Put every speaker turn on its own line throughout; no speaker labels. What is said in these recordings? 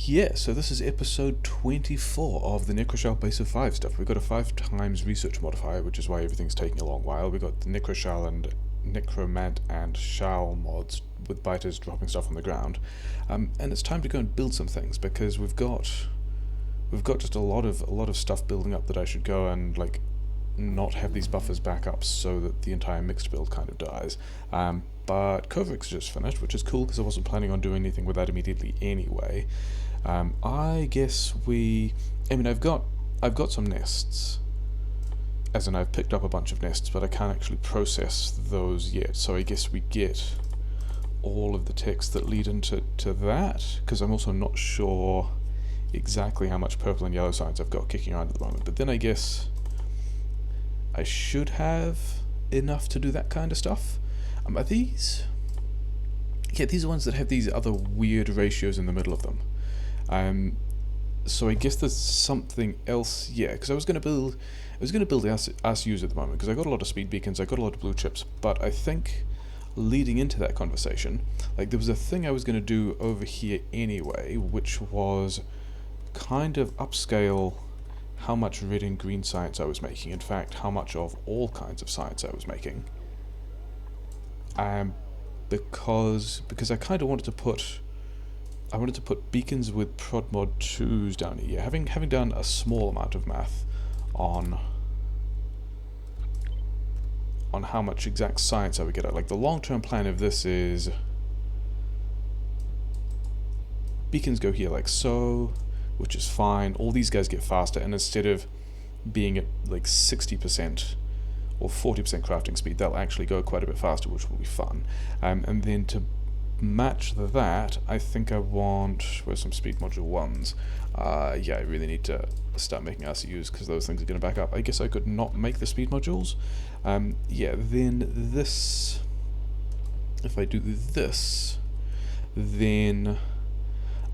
Yeah, so this is episode 24 of the Necro-Schall base of 5 stuff. We've got a 5 times research modifier, which is why everything's taking a long while. We've got the Necro-Schall and Necromant and Schall mods with biters dropping stuff on the ground. And it's time to go and build some things because we've got just a lot of stuff building up that I should go and not have these buffers back up so that the entire mixed build kind of dies. But Kovrik's just finished, which is cool because I wasn't planning on doing anything with that immediately anyway. I guess I've got some nests, as in I've picked up a bunch of nests, but I can't actually process those yet. So I guess we get all of the text that lead into that, because I'm also not sure exactly how much purple and yellow signs I've got kicking around at the moment. But then I guess I should have enough to do that kind of stuff. Are these? Yeah, these are ones that have these other weird ratios in the middle of them. So I guess there's something else. Yeah, because I was going to build RCUs at the moment because I got a lot of speed beacons, I got a lot of blue chips, but I think leading into that conversation, there was a thing I was going to do over here anyway, which was kind of upscale how much red and green science I was making. In fact, how much of all kinds of science I was making. Because I kind of wanted to put beacons with prod mod 2s down here. Having done a small amount of math on how much exact science I would get at. The long-term plan of this is beacons go here like so, which is fine. All these guys get faster, and instead of being at 60% or 40% crafting speed, they'll actually go quite a bit faster, which will be fun. And then to match that, I think I want... Where's some speed module 1s? Yeah, I really need to start making RCUs because those things are going to back up. I guess I could not make the speed modules. Yeah, then this... If I do this, then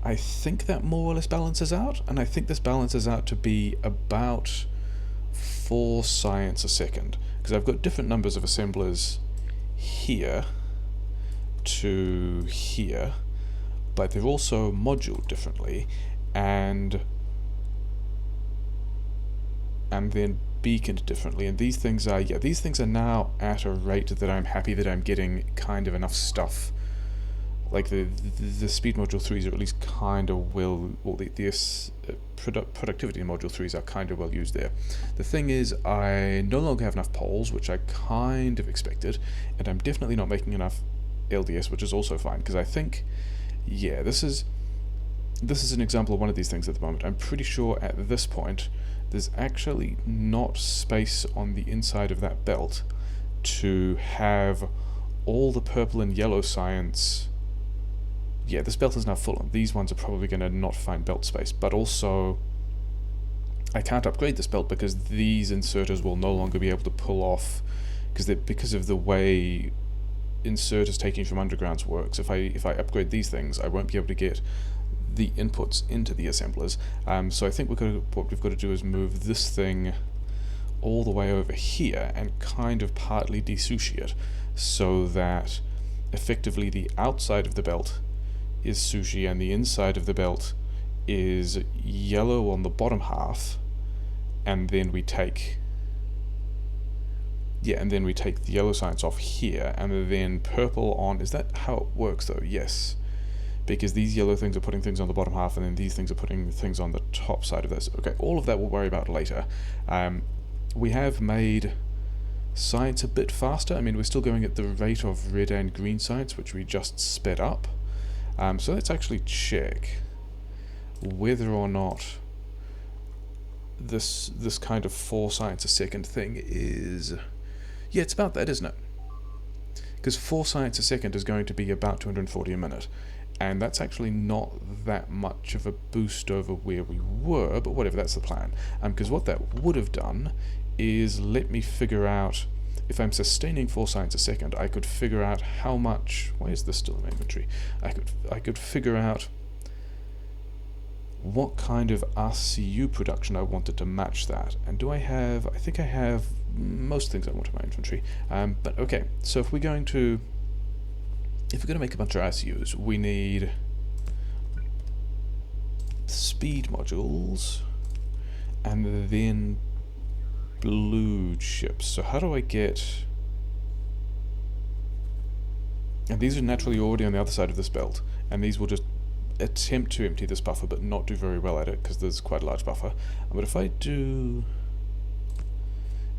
I think that more or less balances out, and I think this balances out to be about 4 science a second, because I've got different numbers of assemblers here to here, but they're also moduled differently, and then beaconed differently, and these things are now at a rate that I'm happy that I'm getting kind of enough stuff. The speed module 3s are at least kind of productivity module 3s are kind of well used there. The thing is, I no longer have enough poles, which I kind of expected, and I'm definitely not making enough LDS, which is also fine, because I think, yeah, this is an example of one of these things at the moment. I'm pretty sure at this point there's actually not space on the inside of that belt to have all the purple and yellow science. Yeah, this belt is now full, and these ones are probably going to not find belt space, but also I can't upgrade this belt because these inserters will no longer be able to pull off, because of the way inserters taking from undergrounds works. If I upgrade these things, I won't be able to get the inputs into the assemblers. So I think what we've got to do is move this thing all the way over here and kind of partly de-sushi it, so that effectively the outside of the belt is sushi and the inside of the belt is yellow on the bottom half, and then we take the yellow science off here, and then purple on... Is that how it works though? Yes, because these yellow things are putting things on the bottom half, and then these things are putting things on the top side of this. Okay, all of that we'll worry about later. We have made science a bit faster. We're still going at the rate of red and green science, which we just sped up. So let's actually check whether or not this kind of 4 science a second thing is... Yeah, it's about that, isn't it? Because 4 science a second is going to be about 240 a minute, and that's actually not that much of a boost over where we were, but whatever, that's the plan. Because what that would have done is let me figure out... If I'm sustaining 4 science a second, I could figure out how much... Why is this still in my inventory? I could figure out what kind of RCU production I wanted to match that. And do I have... I think I have most things I want in my inventory. But okay, so if we're going to make a bunch of RCUs, we need speed modules, and then blue chips. So how do I get... And these are naturally already on the other side of this belt, and these will just attempt to empty this buffer but not do very well at it because there's quite a large buffer. But if I do...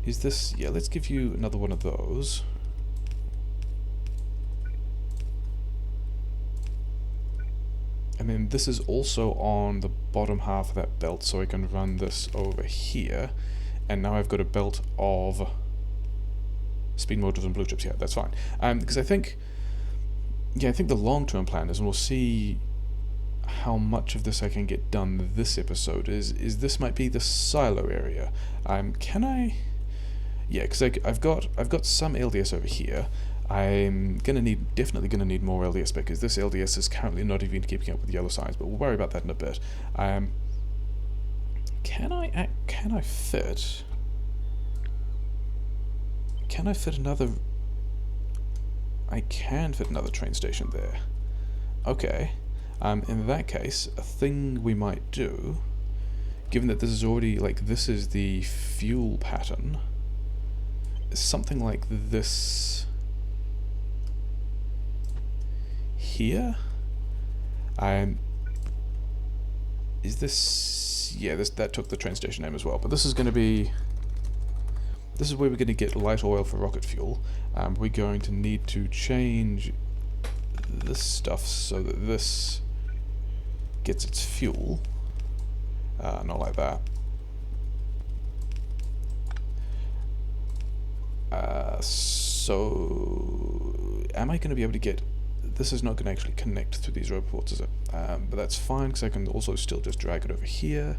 Is this... Yeah, let's give you another one of those. And then this is also on the bottom half of that belt, so I can run this over here. And now I've got a belt of speed modules and blue chips. Yeah, that's fine. Because I think... Yeah, I think the long-term plan is, and we'll see how much of this I can get done this episode, is this might be the silo area. Can I... Yeah, because I've got some LDS over here. I'm definitely gonna need more LDS because this LDS is currently not even keeping up with the yellow signs, but we'll worry about that in a bit. Can I fit another... I can fit another train station there. Okay. In that case, a thing we might do, given that this is already, like, this is the fuel pattern, is something like this here. Is this... Yeah, that took the train station name as well, but this is going to be... This is where we're going to get light oil for rocket fuel. We're going to need to change this stuff so that this gets its fuel. Not like that. So... Am I going to be able to get... This is not going to actually connect through these roboports, is it? But that's fine, because I can also still just drag it over here.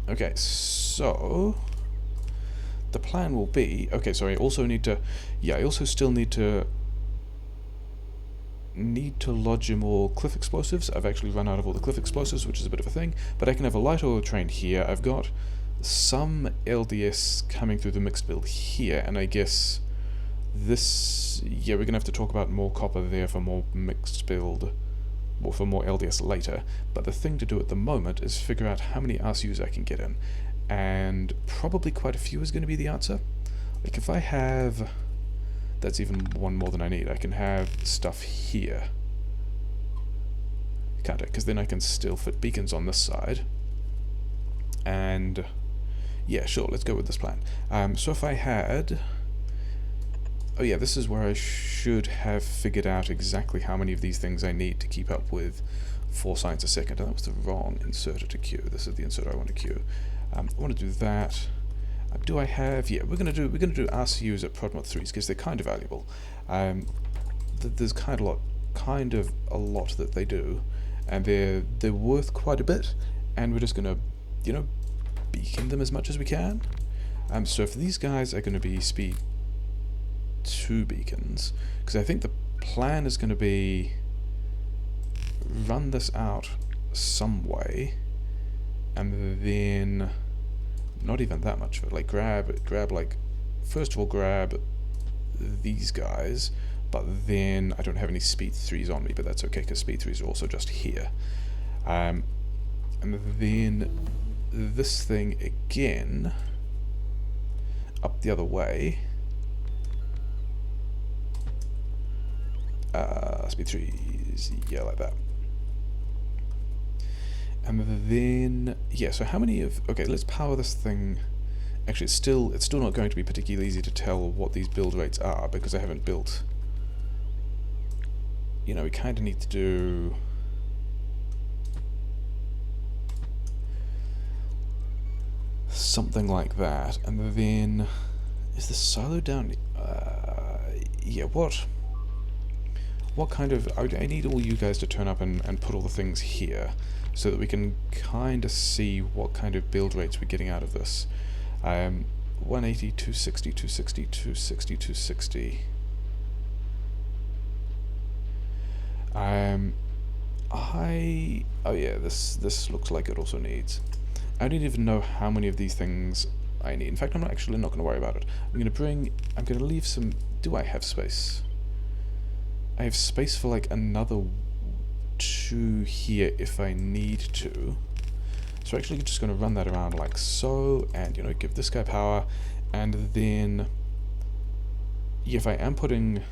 Okay, so the plan will be... Okay, so I also need to... Yeah, I also still need to lodge in more cliff explosives. I've actually run out of all the cliff explosives, which is a bit of a thing. But I can have a light oil train here. I've got some LDS coming through the mixed build here, and I guess this... Yeah, we're going to have to talk about more copper there for more mixed build, or for more LDS later, but the thing to do at the moment is figure out how many RCUs I can get in, and probably quite a few is going to be the answer. Like if I have... That's even one more than I need. I can have stuff here. Can't I? Because then I can still fit beacons on this side. And... Yeah, sure, let's go with this plan. So if I had... Oh yeah, this is where I should have figured out exactly how many of these things I need to keep up with 4 science a second. And that was the wrong inserter to queue. This is the inserter I want to queue. I want to do that. Do I have... Yeah, we're gonna do RCUs at prod mod 3s because they're kind of valuable. There's kind of a lot that they do, and they're worth quite a bit. And we're just gonna, you know, beacon them as much as we can. So for these guys are going to be speed 2 beacons, because I think the plan is going to be run this out some way, and then not even that much of it, like grab like, first of all grab these guys, but then I don't have any speed 3s on me, but that's okay because speed 3s are also just here, and then this thing again up the other way. Speed 3s, yeah, like that. And then, yeah, so how many of... Okay, let's power this thing. Actually, it's still not going to be particularly easy to tell what these build rates are, because I haven't built... You know, we kind of need to do... something like that, and then... Is the silo down... yeah, what kind of... I need all you guys to turn up and put all the things here, so that we can kind of see what kind of build rates we're getting out of this. 180, 260, 260, 260, 260. Oh yeah, this looks like it also needs... I don't even know how many of these things I need. In fact, I'm actually not going to worry about it. I'm going to leave some... Do I have space? I have space for like another to here if I need to. So actually just going to run that around like so, and you know, give this guy power, and then if I am putting,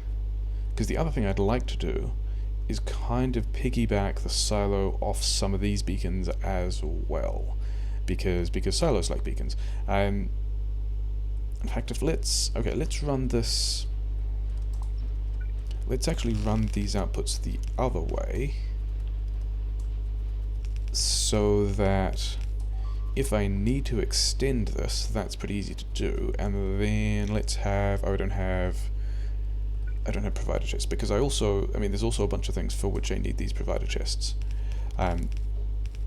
because the other thing I'd like to do is kind of piggyback the silo off some of these beacons as well, because silos like beacons. In fact, if let's run this. Let's actually run these outputs the other way, so that if I need to extend this, that's pretty easy to do. And then let's have, I don't have provider chests, because there's also a bunch of things for which I need these provider chests.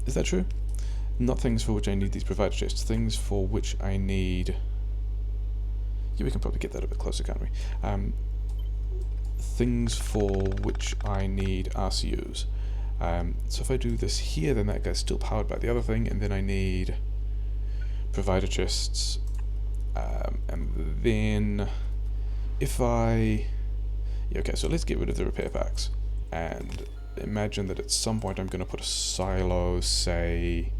Is that true? Not things for which I need these provider chests, things for which I need... Yeah, we can probably get that a bit closer, can't we? Things for which I need RCUs. So if I do this here, then that guy's still powered by the other thing, and then I need provider chests, and then if I... Yeah, okay, so let's get rid of the repair packs, and imagine that at some point I'm going to put a silo, say,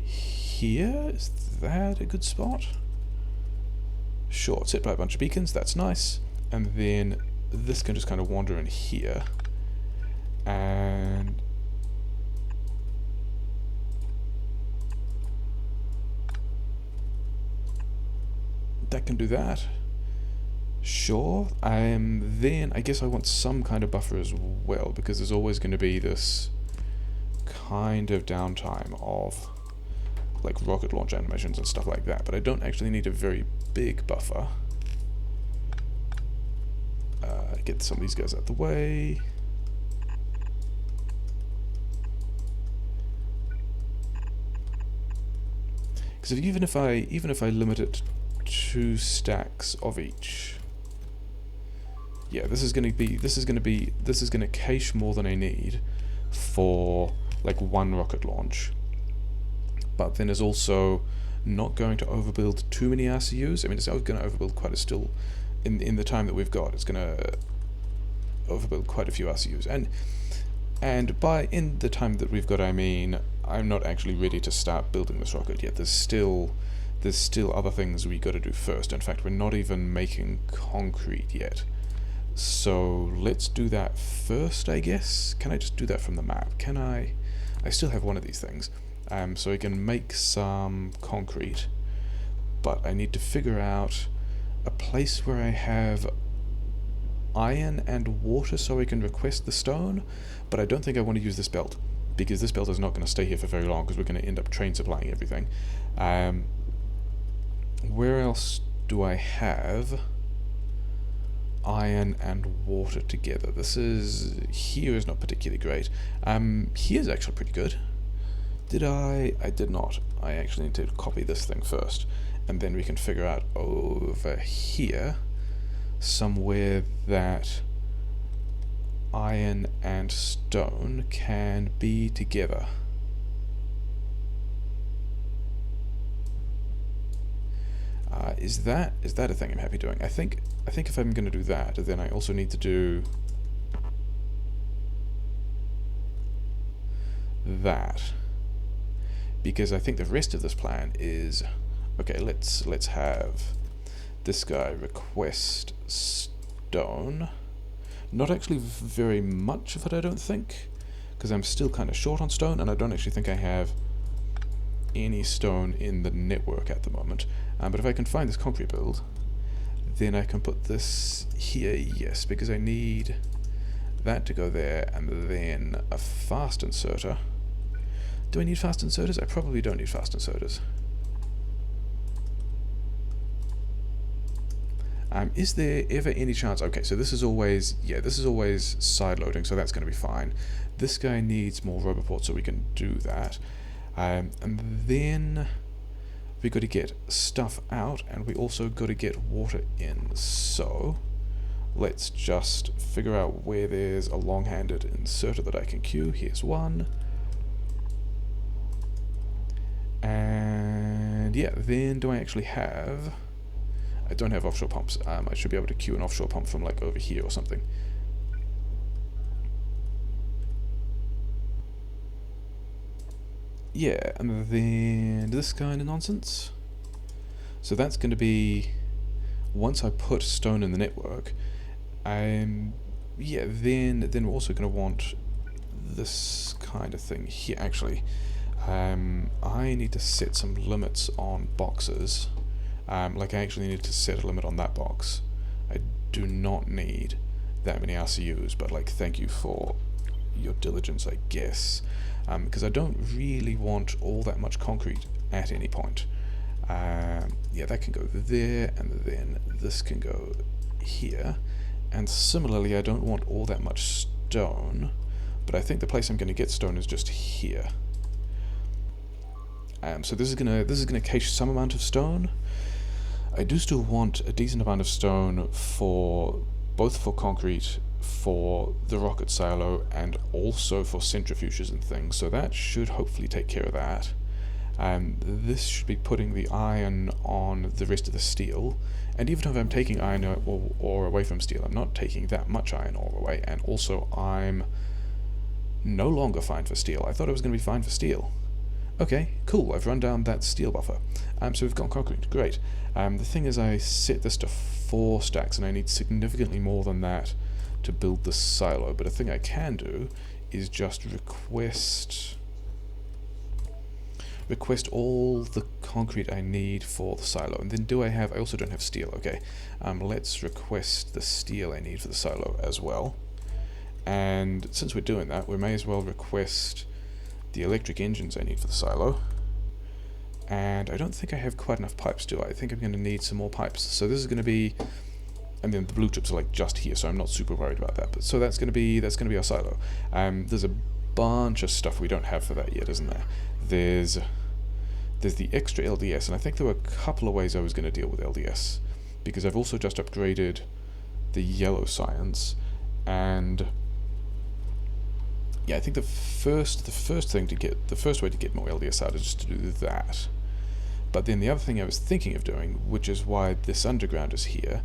here? Is that a good spot? Sure, it's hit by a bunch of beacons, that's nice, and then this can just kind of wander in here, and that can do that. Sure. Then I guess I want some kind of buffer as well, because there's always going to be this kind of downtime of like rocket launch animations and stuff like that, but I don't actually need a very big buffer. Get some of these guys out the way. Because even if I limit it to 2 stacks of each, yeah, this is going to cache more than I need for like 1 rocket launch. But then is also not going to overbuild too many RCUs. I mean, it's going to overbuild quite a still in the time that we've got. It's going to overbuild quite a few RCUs, and by in the time that we've got, I mean, I'm not actually ready to start building this rocket yet. There's still other things we got to do first. In fact, we're not even making concrete yet. So let's do that first, I guess. Can I just do that from the map? Can I? I still have one of these things. So I can make some concrete, but I need to figure out a place where I have iron and water so I can request the stone, but I don't think I want to use this belt, because this belt is not going to stay here for very long, because we're going to end up train supplying everything. Where else do I have iron and water together? Here is not particularly great. Here's actually pretty good. Did I? I did not. I actually need to copy this thing first, and then we can figure out over here somewhere that iron and stone can be together. Is that a thing I'm happy doing? I think if I'm going to do that, then I also need to do that, because I think the rest of this plan is okay. Let's have this guy request stone. Not actually very much of it, I don't think, because I'm still kind of short on stone, and I don't actually think I have any stone in the network at the moment. But if I can find this concrete build, then I can put this here, yes, because I need that to go there, and then a fast inserter. Do I need fast inserters? I probably don't need fast inserters. Is there ever any chance... Okay, so this is always side loading, so that's going to be fine. This guy needs more roboports, so we can do that. And then we got to get stuff out, and we also got to get water in. So let's just figure out where there's a long-handed inserter that I can queue. Here's one. And yeah, then do I actually have... I don't have offshore pumps. I should be able to queue an offshore pump from like over here or something. yeah, and then this kind of nonsense. So that's going to be, once I put stone in the network, yeah, then we're also going to want this kind of thing here. Actually, I need to set some limits on boxes. Like I actually need to set a limit on that box. I do not need that many RCUs, but like thank you for your diligence, I guess, because I don't really want all that much concrete at any point. Yeah, that can go there, and then this can go here. And similarly, I don't want all that much stone, but I think the place I'm going to get stone is just here. So this is gonna cache some amount of stone. I do still want a decent amount of stone for both for concrete, for the rocket silo, and also for centrifuges and things. So that should hopefully take care of that. This should be putting the iron on the rest of the steel, and even if I'm taking iron ore away from steel, I'm not taking that much iron ore away, and also I'm no longer fine for steel. I thought I was going to be fine for steel. Okay, cool, I've run down that steel buffer. So we've got concrete, great. The thing is, I set this to 4 stacks, and I need significantly more than that to build the silo, but a thing I can do is just request all the concrete I need for the silo. And then I also don't have steel, okay. Let's request the steel I need for the silo as well. And since we're doing that, we may as well request the electric engines I need for the silo. And I don't think I have quite enough pipes, do I? I think I'm going to need some more pipes. So this is going to be, and then the blue chips are like just here, so I'm not super worried about that. But so that's going to be our silo. There's a bunch of stuff we don't have for that yet, isn't there? There's the extra LDS, and I think there were a couple of ways I was going to deal with LDS, because I've also just upgraded the yellow science, and yeah, I think the first way to get more LDS out is just to do that. But then the other thing I was thinking of doing, which is why this underground is here,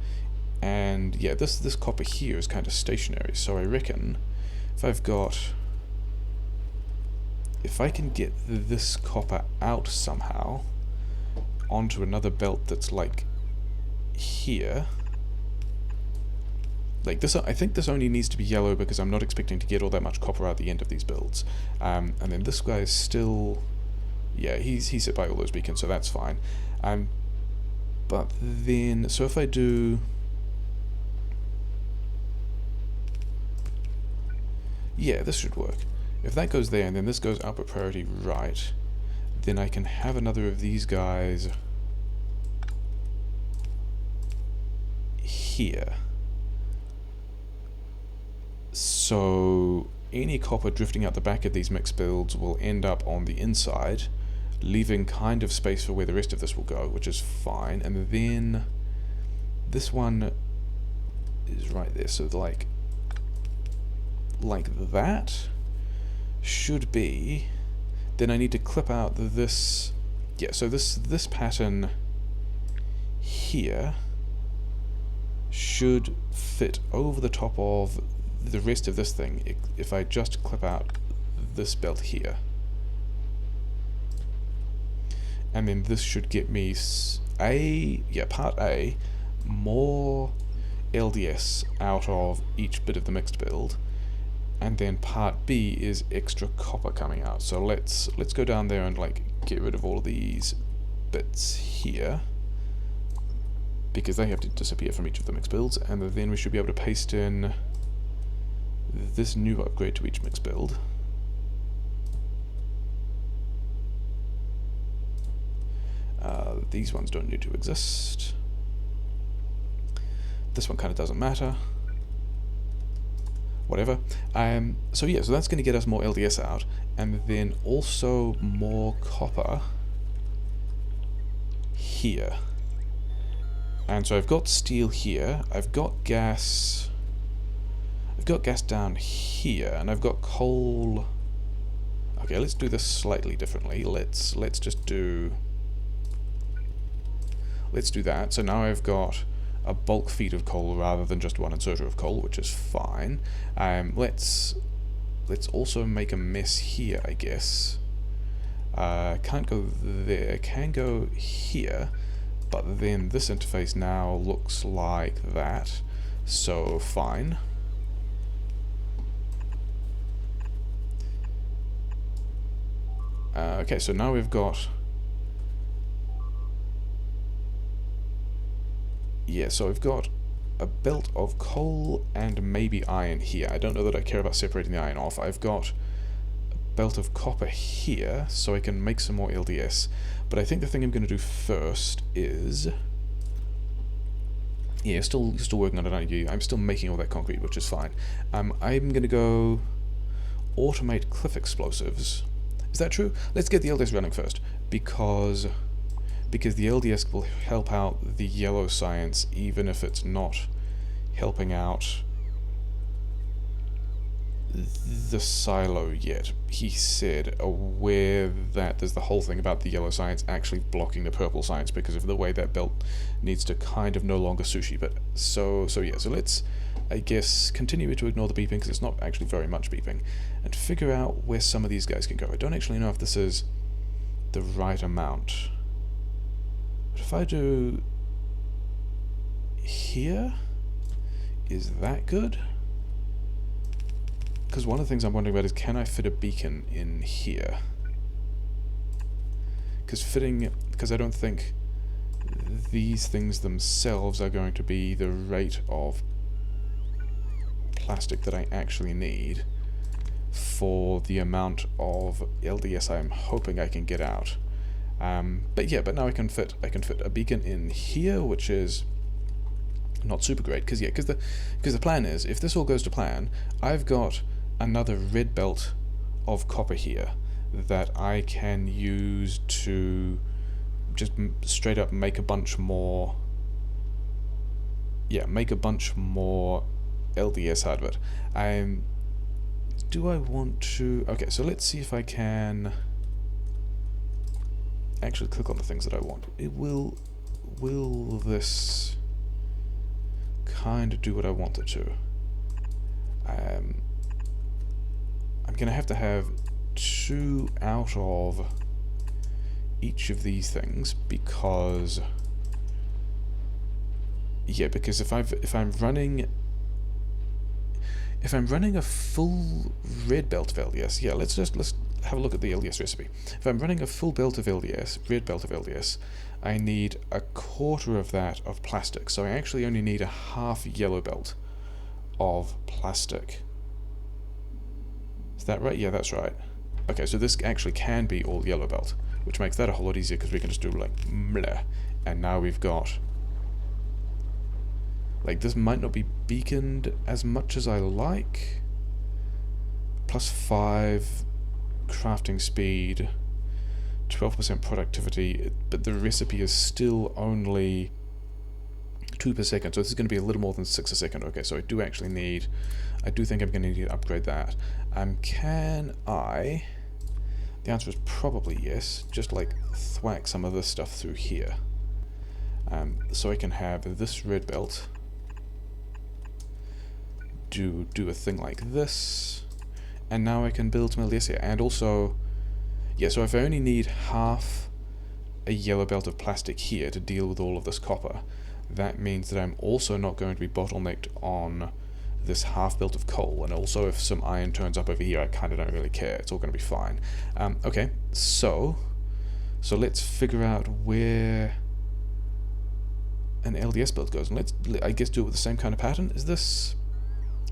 and yeah, this copper here is kind of stationary, so I reckon if I can get this copper out somehow onto another belt that's like here, like this, I think this only needs to be yellow because I'm not expecting to get all that much copper out the end of these builds. And then this guy is still, yeah, he's hit by all those beacons, so that's fine. But then, so if I do, yeah, this should work. If that goes there and then this goes output priority right, then I can have another of these guys here. So any copper drifting out the back of these mixed builds will end up on the inside, leaving kind of space for where the rest of this will go, which is fine. And then this one is right there, so like that should be, then I need to clip out this, yeah, so this pattern here should fit over the top of the rest of this thing if I just clip out this belt here. And then this should get me part A, more LDS out of each bit of the mixed build, and then part B is extra copper coming out. So let's go down there and like get rid of all of these bits here, because they have to disappear from each of the mixed builds, and then we should be able to paste in this new upgrade to each mixed build. These ones don't need to exist. This one kind of doesn't matter. Whatever. So yeah, so that's going to get us more LDS out, and then also more copper here. And so I've got steel here, I've got gas down here, and I've got coal. Okay, let's do this slightly differently. Let's just do that. So now I've got a bulk feed of coal rather than just one inserter of coal, which is fine. Let's also make a mess here, I guess. Can't go there, can go here, but then this interface now looks like that, so fine. Okay, so now we've got... Yeah, so we've got a belt of coal and maybe iron here. I don't know that I care about separating the iron off. I've got a belt of copper here, so I can make some more LDS. But I think the thing I'm going to do first is... Yeah, still working on it. I'm still making all that concrete, which is fine. I'm going to go automate cliff explosives. Is that true? Let's get the LDS running first, because the LDS will help out the yellow science, even if it's not helping out the silo yet. He said, aware that there's the whole thing about the yellow science actually blocking the purple science because of the way that belt needs to kind of no longer sushi. But so let's, I guess, continue to ignore the beeping because it's not actually very much beeping, and figure out where some of these guys can go. I don't actually know if this is the right amount. But if I do here, is that good? Because one of the things I'm wondering about is, can I fit a beacon in here? Because I don't think these things themselves are going to be the rate of plastic that I actually need for the amount of LDS I'm hoping I can get out. But now I can fit a beacon in here, which is not super great. Because the plan is, if this all goes to plan, I've got another red belt of copper here that I can use to just straight up make a bunch more. Yeah, make a bunch more LDS out of it. Do I want to? Okay, so let's see if I can actually click on the things that I want. It will this kind of do what I want it to? I'm gonna have to have 2 out of each of these things because if I'm running a full red belt of LDS, yeah, let's have a look at the LDS recipe. If I'm running a full belt of LDS, red belt of LDS, I need a quarter of that of plastic. So I actually only need a half yellow belt of plastic. Is that right? Yeah, that's right. Okay, so this actually can be all yellow belt, which makes that a whole lot easier because we can just do like mleh. And now we've got, like, this might not be beaconed as much as I like. +5 crafting speed, 12% productivity, but the recipe is still only 2 per second, so this is going to be a little more than 6 a second. Okay, so I do think I'm going to need to upgrade that. Can I? The answer is probably yes. Just like thwack some of this stuff through here. So I can have this red belt do a thing like this, and now I can build some LDS here. And also, yeah, so if I only need half a yellow belt of plastic here to deal with all of this copper, that means that I'm also not going to be bottlenecked on this half belt of coal. And also, if some iron turns up over here, I kind of don't really care. It's all going to be fine. Okay, so let's figure out where an LDS build goes, and let's, I guess, do it with the same kind of pattern. Is this?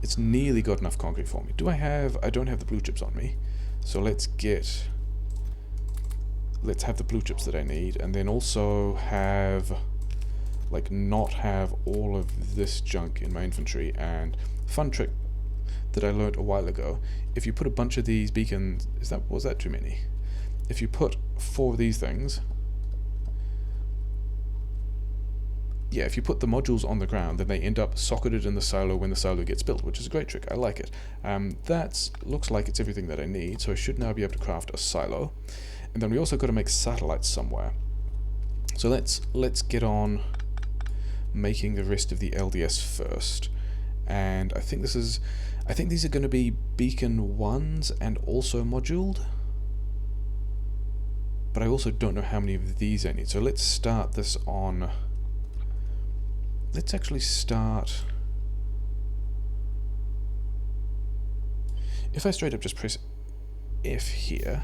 It's nearly got enough concrete for me. I don't have the blue chips on me, so let's have the blue chips that I need, and then also have, like, not have all of this junk in my inventory. And fun trick that I learned a while ago, if you put a bunch of these beacons, was that too many? If you put 4 of these things, yeah, if you put the modules on the ground, then they end up socketed in the silo when the silo gets built, which is a great trick. I like it. That looks like it's everything that I need, so I should now be able to craft a silo. And then we also got to make satellites somewhere. So let's get on making the rest of the LDS first. And I think these are going to be beacon 1s and also moduled. but I also don't know how many of these I need. So let's start this on... Let's actually start... If I straight up just press F here,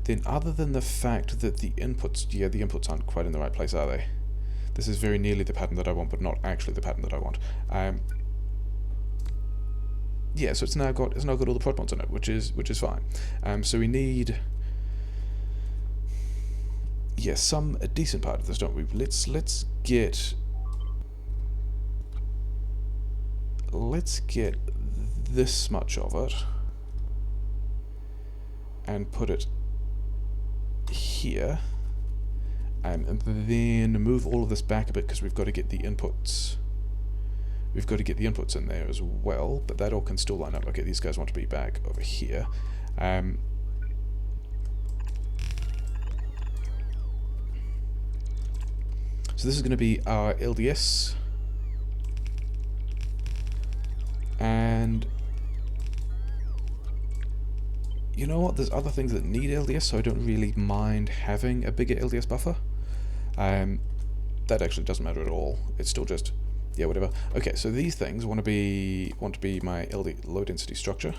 then other than the fact that the inputs, yeah, the inputs aren't quite in the right place, are they? This is very nearly the pattern that I want, but not actually the pattern that I want. Yeah, so it's now got all the prod mods in it, which is fine. So we need, yeah, a decent part of this, don't we? Let's get this much of it and put it here, and then move all of this back a bit because we've got to get the inputs. We've got to get the inputs in there as well, but that all can still line up. Okay, these guys want to be back over here. So this is going to be our LDS, and you know what, there's other things that need LDS, so I don't really mind having a bigger LDS buffer. That actually doesn't matter at all. It's still just, yeah, whatever. Okay, so these things want to be my low density structure,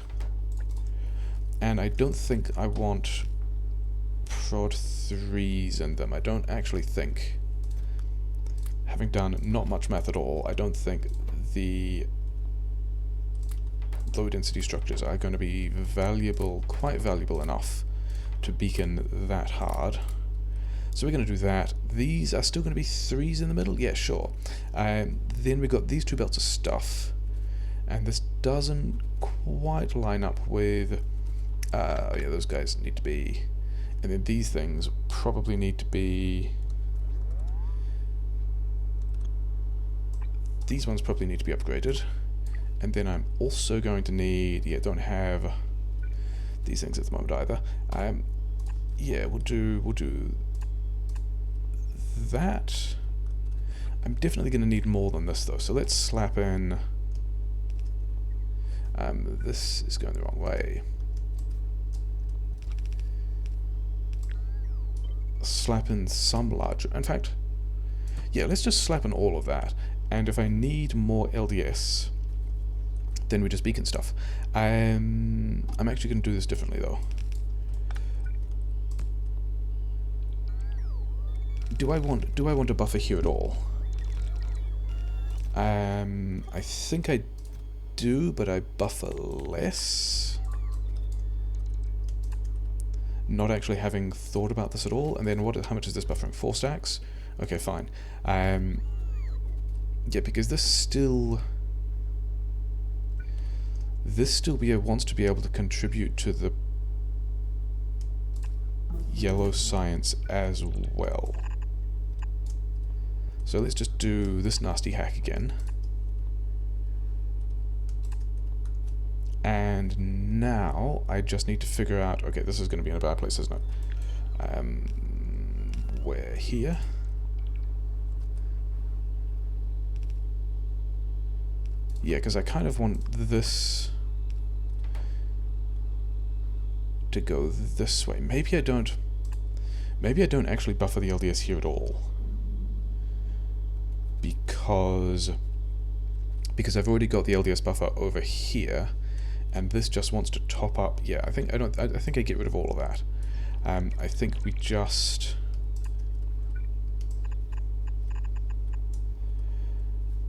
and I don't think I want prod 3s in them. I don't actually think, having done not much math at all, I don't think the low density structures are going to be quite valuable enough to beacon that hard. So we're going to do that. These are still going to be 3s in the middle? Yeah, sure. Then we've got these 2 belts of stuff, and this doesn't quite line up with... yeah, those guys need to be... And then these things probably need to be... These ones probably need to be upgraded. And then I'm also going to need... Yeah, don't have these things at the moment either. Yeah, we'll do that. I'm definitely going to need more than this though, so let's slap in... this is going the wrong way. Slap in some larger... In fact, yeah, let's just slap in all of that. And if I need more LDS, then we just beacon stuff. I'm actually going to do this differently though. Do I want a buffer here at all? I think I do, but I buffer less. Not actually having thought about this at all. And then how much is this buffering? 4 stacks? Okay, fine. Yeah, because this still wants to be able to contribute to the yellow science as well. So let's just do this nasty hack again. And now I just need to figure out... Okay, this is going to be in a bad place, isn't it? We're here. Yeah, because I kind of want this to go this way. Maybe I don't actually buffer the LDS here at all. Because I've already got the LDS buffer over here, and this just wants to top up. Yeah, I think I get rid of all of that. I think we just...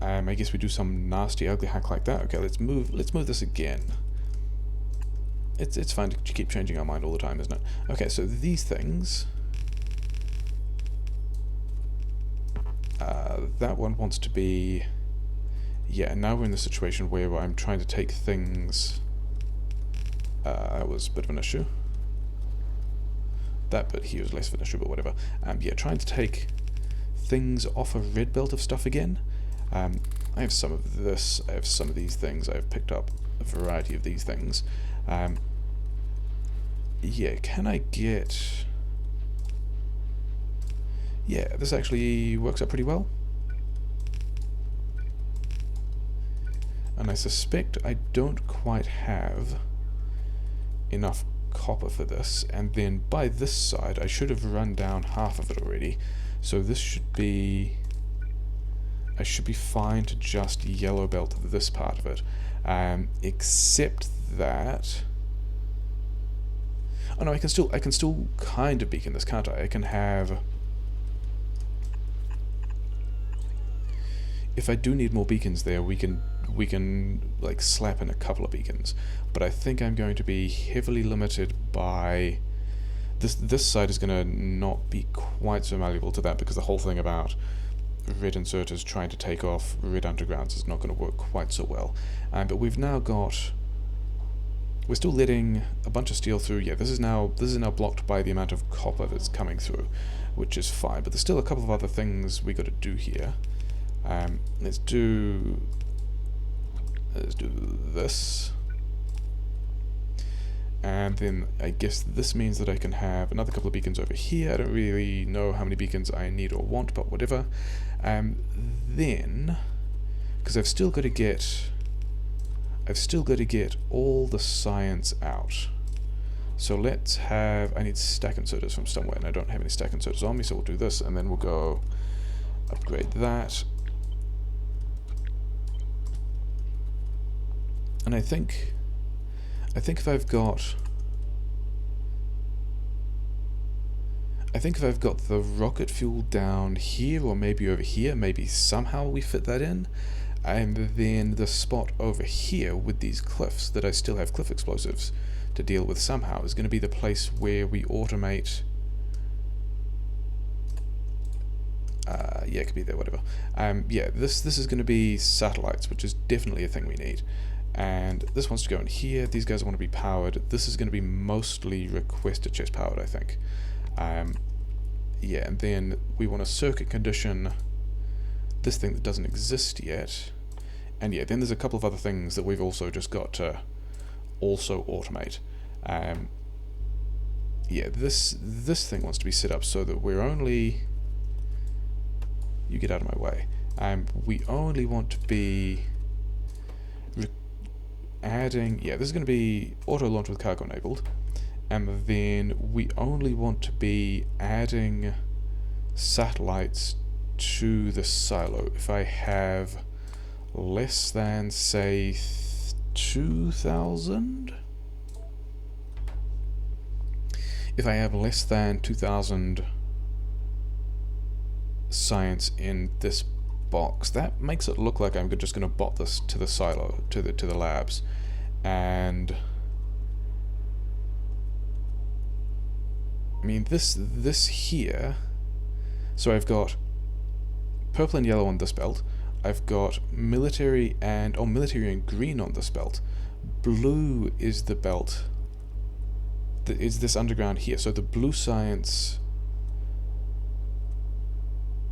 I guess we do some nasty, ugly hack like that. Okay, let's move this again. It's fine to keep changing our mind all the time, isn't it? Okay, so these things... that one wants to be... Yeah, and now we're in the situation where I'm trying to take things... that was a bit of an issue. That bit here was less of an issue, but whatever. Yeah, trying to take things off a red belt of stuff again. I have some of this, I have some of these things, I've picked up a variety of these things. Yeah, can I get... Yeah, this actually works out pretty well. And I suspect I don't quite have enough copper for this, and then by this side I should have run down half of it already, so this should be, I should be fine to just yellow belt this part of it, except that, oh no, I can still kind of beacon this, can't I? I can have, if I do need more beacons there, we can like slap in a couple of beacons, but I think I'm going to be heavily limited by this side is going to not be quite so malleable to that, because the whole thing about red inserters trying to take off red undergrounds is not going to work quite so well. But we've now got, we're still letting a bunch of steel through. Yeah, this is now blocked by the amount of copper that's coming through, which is fine, but there's still a couple of other things we got to do here. Let's do this, and then I guess this means that I can have another couple of beacons over here. I don't really know how many beacons I need or want, but whatever. Then, because I've still got to get all the science out. So let's have, I need stack inserters from somewhere, and I don't have any stack inserters on me, so we'll do this, and then we'll go upgrade that. And I think if I've got the rocket fuel down here, or maybe over here, maybe somehow we fit that in, and then the spot over here with these cliffs that I still have cliff explosives to deal with somehow is going to be the place where we automate. Yeah, it could be there, whatever. Yeah, this is going to be satellites, which is definitely a thing we need. And this wants to go in here. These guys want to be powered. This is going to be mostly requested chest powered, I think. Yeah, and then we want to circuit condition this thing that doesn't exist yet. And yeah, then there's a couple of other things that we've also just got to also automate. Yeah, this thing wants to be set up so that we're only... You get out of my way. We only want to be adding... Yeah, this is going to be auto launch with cargo enabled. And then we only want to be adding satellites to the silo if I have less than, say, 2,000? If I have less than 2,000 science in this box, that makes it look like I'm just going to bot this to the silo, to the labs, and I mean this here. So I've got purple and yellow on this belt. I've got military and green on this belt. Blue is the belt that is this underground here. So the blue science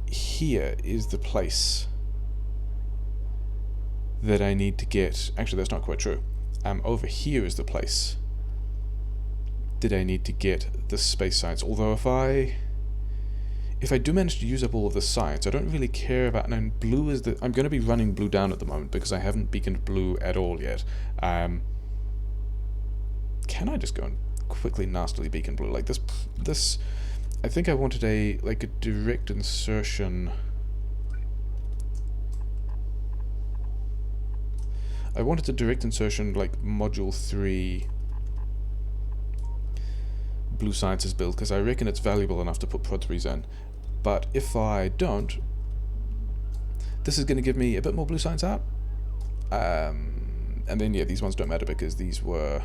here is the place that I need to get. Actually, that's not quite true. Over here is the place that I need to get the space science. Although if I do manage to use up all of the science, I don't really care about. And blue is the. I'm going to be running blue down at the moment because I haven't beaconed blue at all yet. Can I just go and quickly nastily beacon blue like this? I think I wanted a direct insertion. I wanted a direct insertion like module 3 blue sciences build because I reckon it's valuable enough to put prod 3s in. But if I don't, this is going to give me a bit more blue science out. And then yeah, these ones don't matter because these for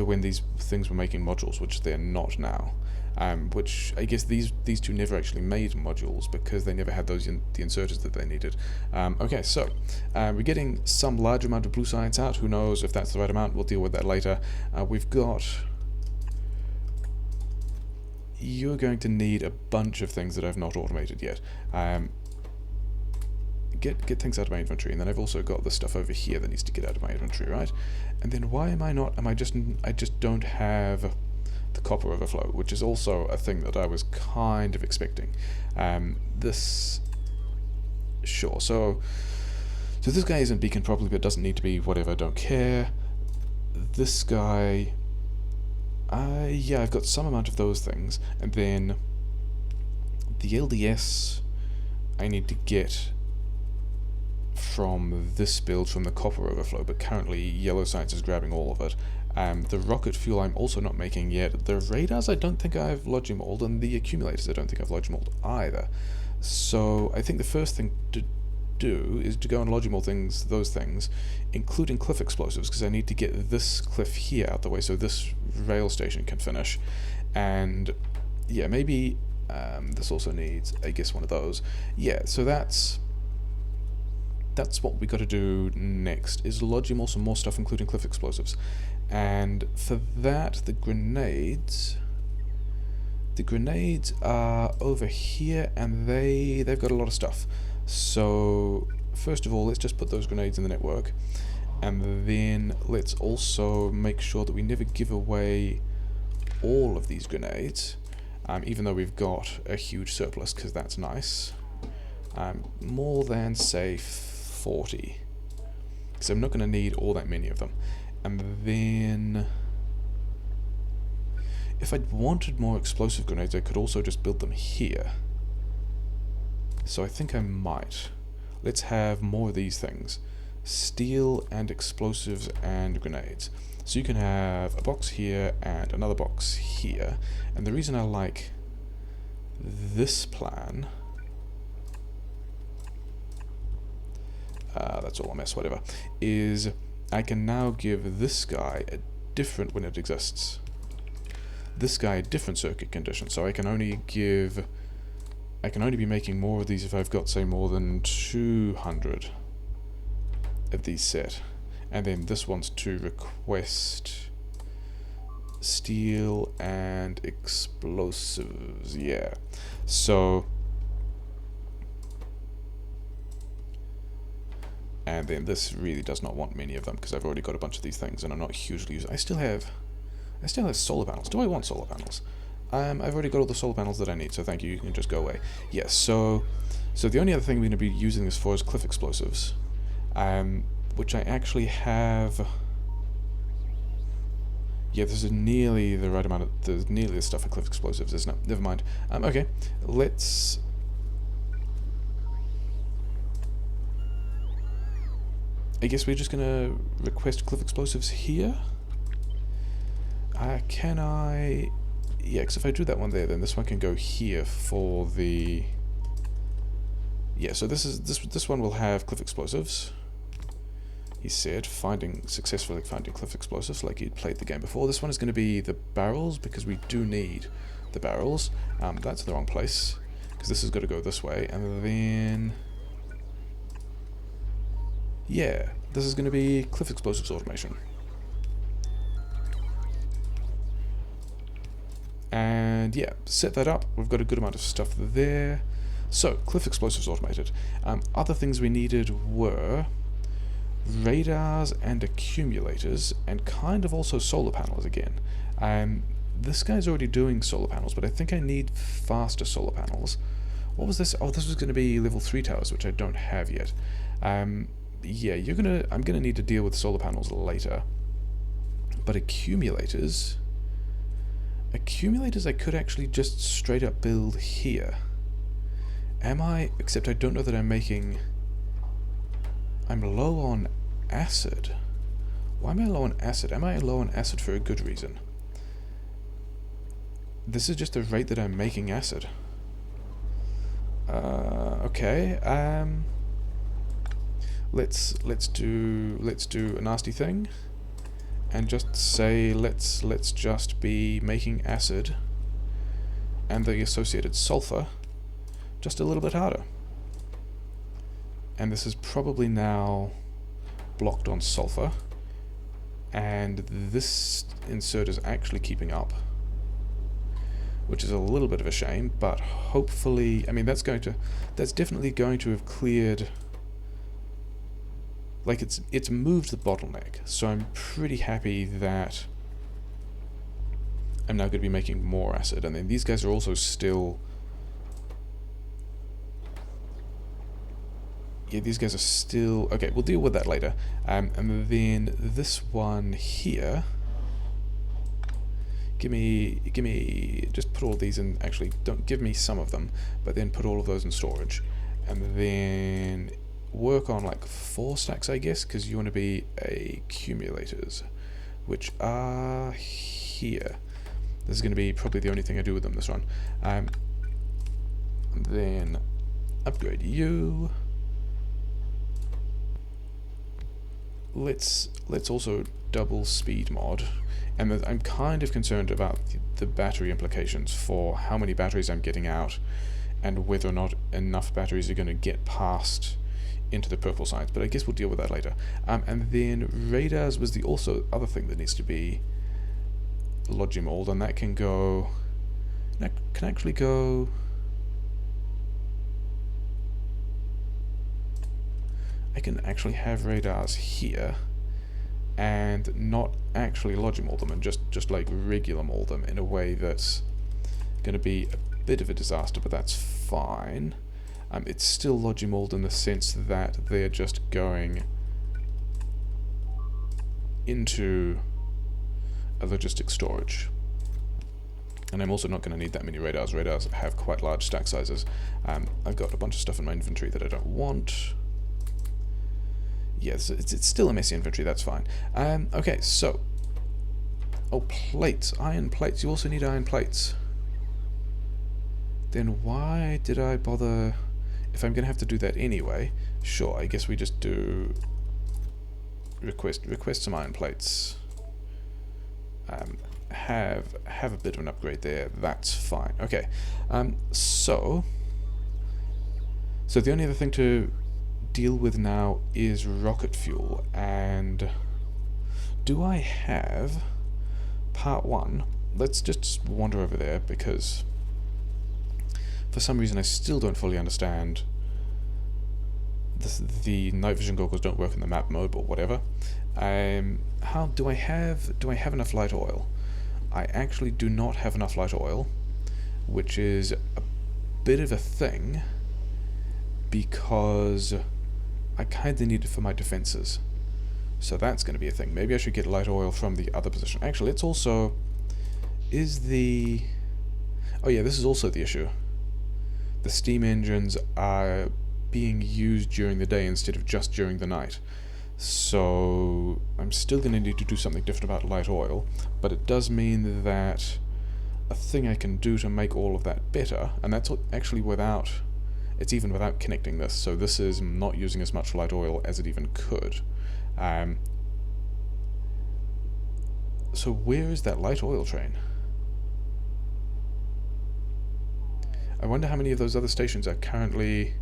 when these things were making modules, which they're not now. Which I guess these two never actually made modules because they never had the inserters that they needed. Okay, so we're getting some large amount of blue science out. Who knows if that's the right amount? We'll deal with that later. We've got... You're going to need a bunch of things that I've not automated yet. Get things out of my inventory, and then I've also got the stuff over here that needs to get out of my inventory, right? And then why am I not? I just don't have the copper overflow, which is also a thing that I was kind of expecting. Sure. So this guy isn't beaconed properly, but doesn't need to be. Whatever. Don't care. this guy, yeah, I've got some amount of those things, and then the LDS I need to get from this build from the copper overflow, but currently Yellow Science is grabbing all of it. The rocket fuel I'm also not making yet. The radars I don't think I've Logimalled, and the accumulators I don't think I've Logimalled either. So I think the first thing to do is to go and Logimold those things, including cliff explosives, because I need to get this cliff here out the way so this rail station can finish. And yeah, maybe this also needs, I guess, one of those. Yeah, so that's what we got to do next, is Logimall some more stuff, including cliff explosives. And for that, the grenades are over here, and they've got a lot of stuff. So first of all, let's just put those grenades in the network, and then let's also make sure that we never give away all of these grenades, even though we've got a huge surplus, because that's nice. More than, say, 40, because I'm not going to need all that many of them. And then if I'd wanted more explosive grenades, I could also just build them here. So I think I might. Let's have more of these things. Steel and explosives and grenades. So you can have a box here and another box here. And the reason I like this plan... that's all a mess, whatever, is I can now give this guy a different, when it exists, this guy a different circuit condition, so I can only be making more of these if I've got, say, more than 200 of these set. And then this one's to request steel and explosives, yeah. So, and then this really does not want many of them, because I've already got a bunch of these things and I'm not hugely using. I still have solar panels. Do I want solar panels? I've already got all the solar panels that I need, so thank you, you can just go away. Yes, so the only other thing we're going to be using this for is cliff explosives, which I actually have. Yeah, this is nearly the right amount of, there's nearly the stuff for cliff explosives, isn't it? Never mind. Okay, let's... I guess we're just going to request cliff explosives here. Can I... Yeah, because if I do that one there, then this one can go here for the... Yeah, so this one will have cliff explosives. He said, successfully finding cliff explosives, like he'd played the game before. This one is going to be the barrels, because we do need the barrels. That's the wrong place, because this has got to go this way. And then... Yeah, this is going to be cliff explosives automation. And yeah, set that up. We've got a good amount of stuff there. So, cliff explosives automated. Other things we needed were radars and accumulators, and kind of also solar panels again. This guy's already doing solar panels, but I think I need faster solar panels. What was this? Oh, this was going to be level 3 towers, which I don't have yet. Yeah, I'm gonna need to deal with solar panels later. But accumulators I could actually just straight up build here. Except I don't know that I'm low on acid. Why am I low on acid? Am I low on acid for a good reason? This is just the rate that I'm making acid. Okay, let's do a nasty thing, and just say let's just be making acid and the associated sulfur just a little bit harder. And this is probably now blocked on sulfur, and this insert is actually keeping up, which is a little bit of a shame, but hopefully, I mean, that's definitely going to have cleared. Like, it's moved the bottleneck, so I'm pretty happy that I'm now going to be making more acid. And then these guys are also still... Yeah, these guys are still... Okay, we'll deal with that later. And then this one here... Give me... Just put all these in... Actually, don't give me some of them, but then put all of those in storage. And then work on like 4 stacks, I guess, because you want to be accumulators, which are here. This is going to be probably the only thing I do with them this run. Then upgrade you. Let's also double speed mod, and I'm kind of concerned about the battery implications for how many batteries I'm getting out and whether or not enough batteries are going to get past into the purple sides, but I guess we'll deal with that later. And then radars was the also other thing that needs to be Logimold, and that can go... That can actually go... I can actually have radars here and not actually Logimold them and just like regular mold them in a way that's going to be a bit of a disaster, but that's fine. It's still Logimold in the sense that they're just going into a logistic storage. And I'm also not going to need that many radars. Radars have quite large stack sizes. I've got a bunch of stuff in my inventory that I don't want. Yes, it's still a messy inventory, that's fine. Okay, so... Oh, plates. Iron plates. You also need iron plates. Then why did I bother... If I'm going to have to do that anyway, sure, I guess we just do... Request some iron plates. Have a bit of an upgrade there, that's fine. Okay, so the only other thing to deal with now is rocket fuel, and do I have part 1? Let's just wander over there, because for some reason I still don't fully understand the night vision goggles don't work in the map mode or whatever. How do I have enough light oil? I actually do not have enough light oil, which is a bit of a thing because I kind of need it for my defenses. So that's going to be a thing. Maybe I should get light oil from the other position. Actually, let's also... Is the... Oh yeah, this is also the issue. The steam engines are being used during the day instead of just during the night. So I'm still going to need to do something different about light oil, but it does mean that a thing I can do to make all of that better, and that's actually without... It's even without connecting this, so this is not using as much light oil as it even could. So where is that light oil train? I wonder how many of those other stations are currently...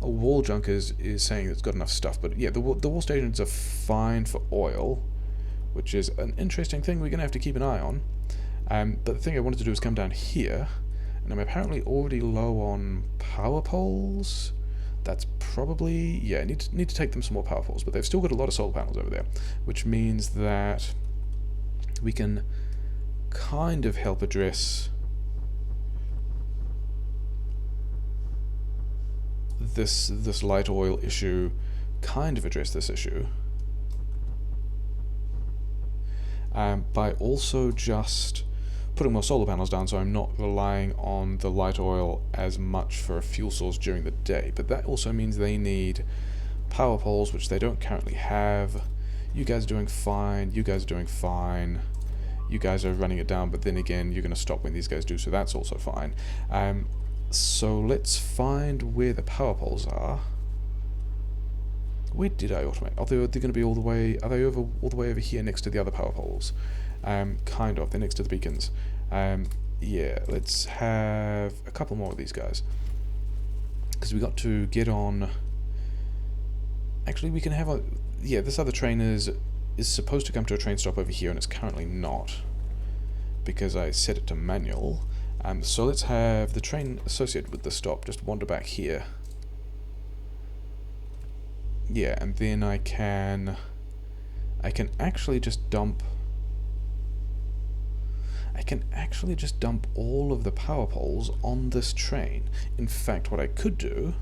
Oh, Wall Junk is saying it's got enough stuff, but yeah, the wall stations are fine for oil, which is an interesting thing we're going to have to keep an eye on. But the thing I wanted to do is come down here, and I'm apparently already low on power poles. That's probably... Yeah, I need to take them some more power poles, but they've still got a lot of solar panels over there, which means that we can kind of help address this light oil issue, kind of address this issue, by also just putting more solar panels down so I'm not relying on the light oil as much for a fuel source during the day. But that also means they need power poles, which they don't currently have. You guys are doing fine, you guys are doing fine, you guys are running it down, but then again you're going to stop when these guys do, so that's also fine. So let's find where the power poles are. Where did I automate? Are they going to be all the way... Are they all the way over here next to the other power poles? Kind of. They're next to the beacons. Yeah, let's have a couple more of these guys. Because we got to get on... Actually, we can have a... Yeah, this other train is supposed to come to a train stop over here, and it's currently not. Because I set it to manual. So let's have the train associated with the stop just wander back here. Yeah, and then I can actually just dump... I can actually just dump all of the power poles on this train. In fact, what I could do...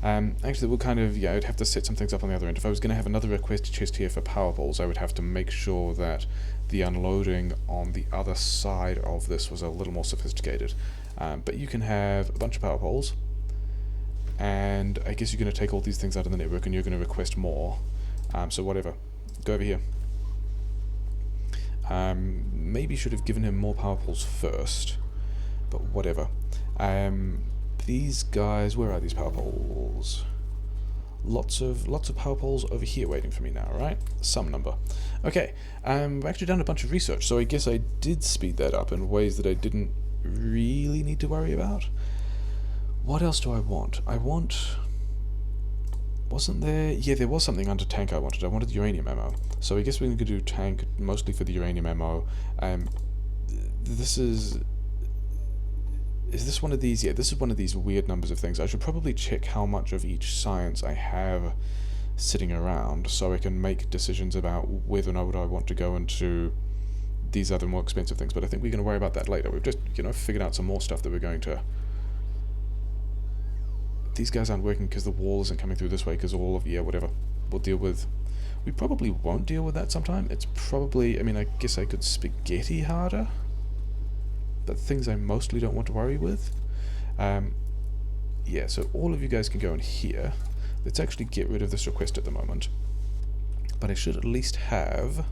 Actually, we'll kind of, yeah, I'd have to set some things up on the other end. If I was going to have another request chest here for power poles, I would have to make sure that the unloading on the other side of this was a little more sophisticated. But you can have a bunch of power poles, and I guess you're going to take all these things out of the network and you're going to request more. So whatever. Go over here. Maybe should have given him more power poles first, but whatever. These guys, where are these power poles? Lots of power poles over here waiting for me now, right? Some number. Okay, we're actually done a bunch of research, so I guess I did speed that up in ways that I didn't really need to worry about. What else do I want? Wasn't there... Yeah, there was something under tank I wanted. I wanted the uranium ammo. So I guess we're going to do tank mostly for the uranium ammo. This is... Is this one of these? Yeah, this is one of these weird numbers of things. I should probably check how much of each science I have sitting around so I can make decisions about whether or not I want to go into these other more expensive things. But I think we're going to worry about that later. We've just, figured out some more stuff that we're going to... These guys aren't working because the wall isn't coming through this way because all of... Yeah, whatever. We'll deal with... We probably won't deal with that sometime. It's probably... I mean, I guess I could spaghetti harder. But things I mostly don't want to worry with. Yeah, so all of you guys can go in here. Let's actually get rid of this request at the moment. But I should at least have...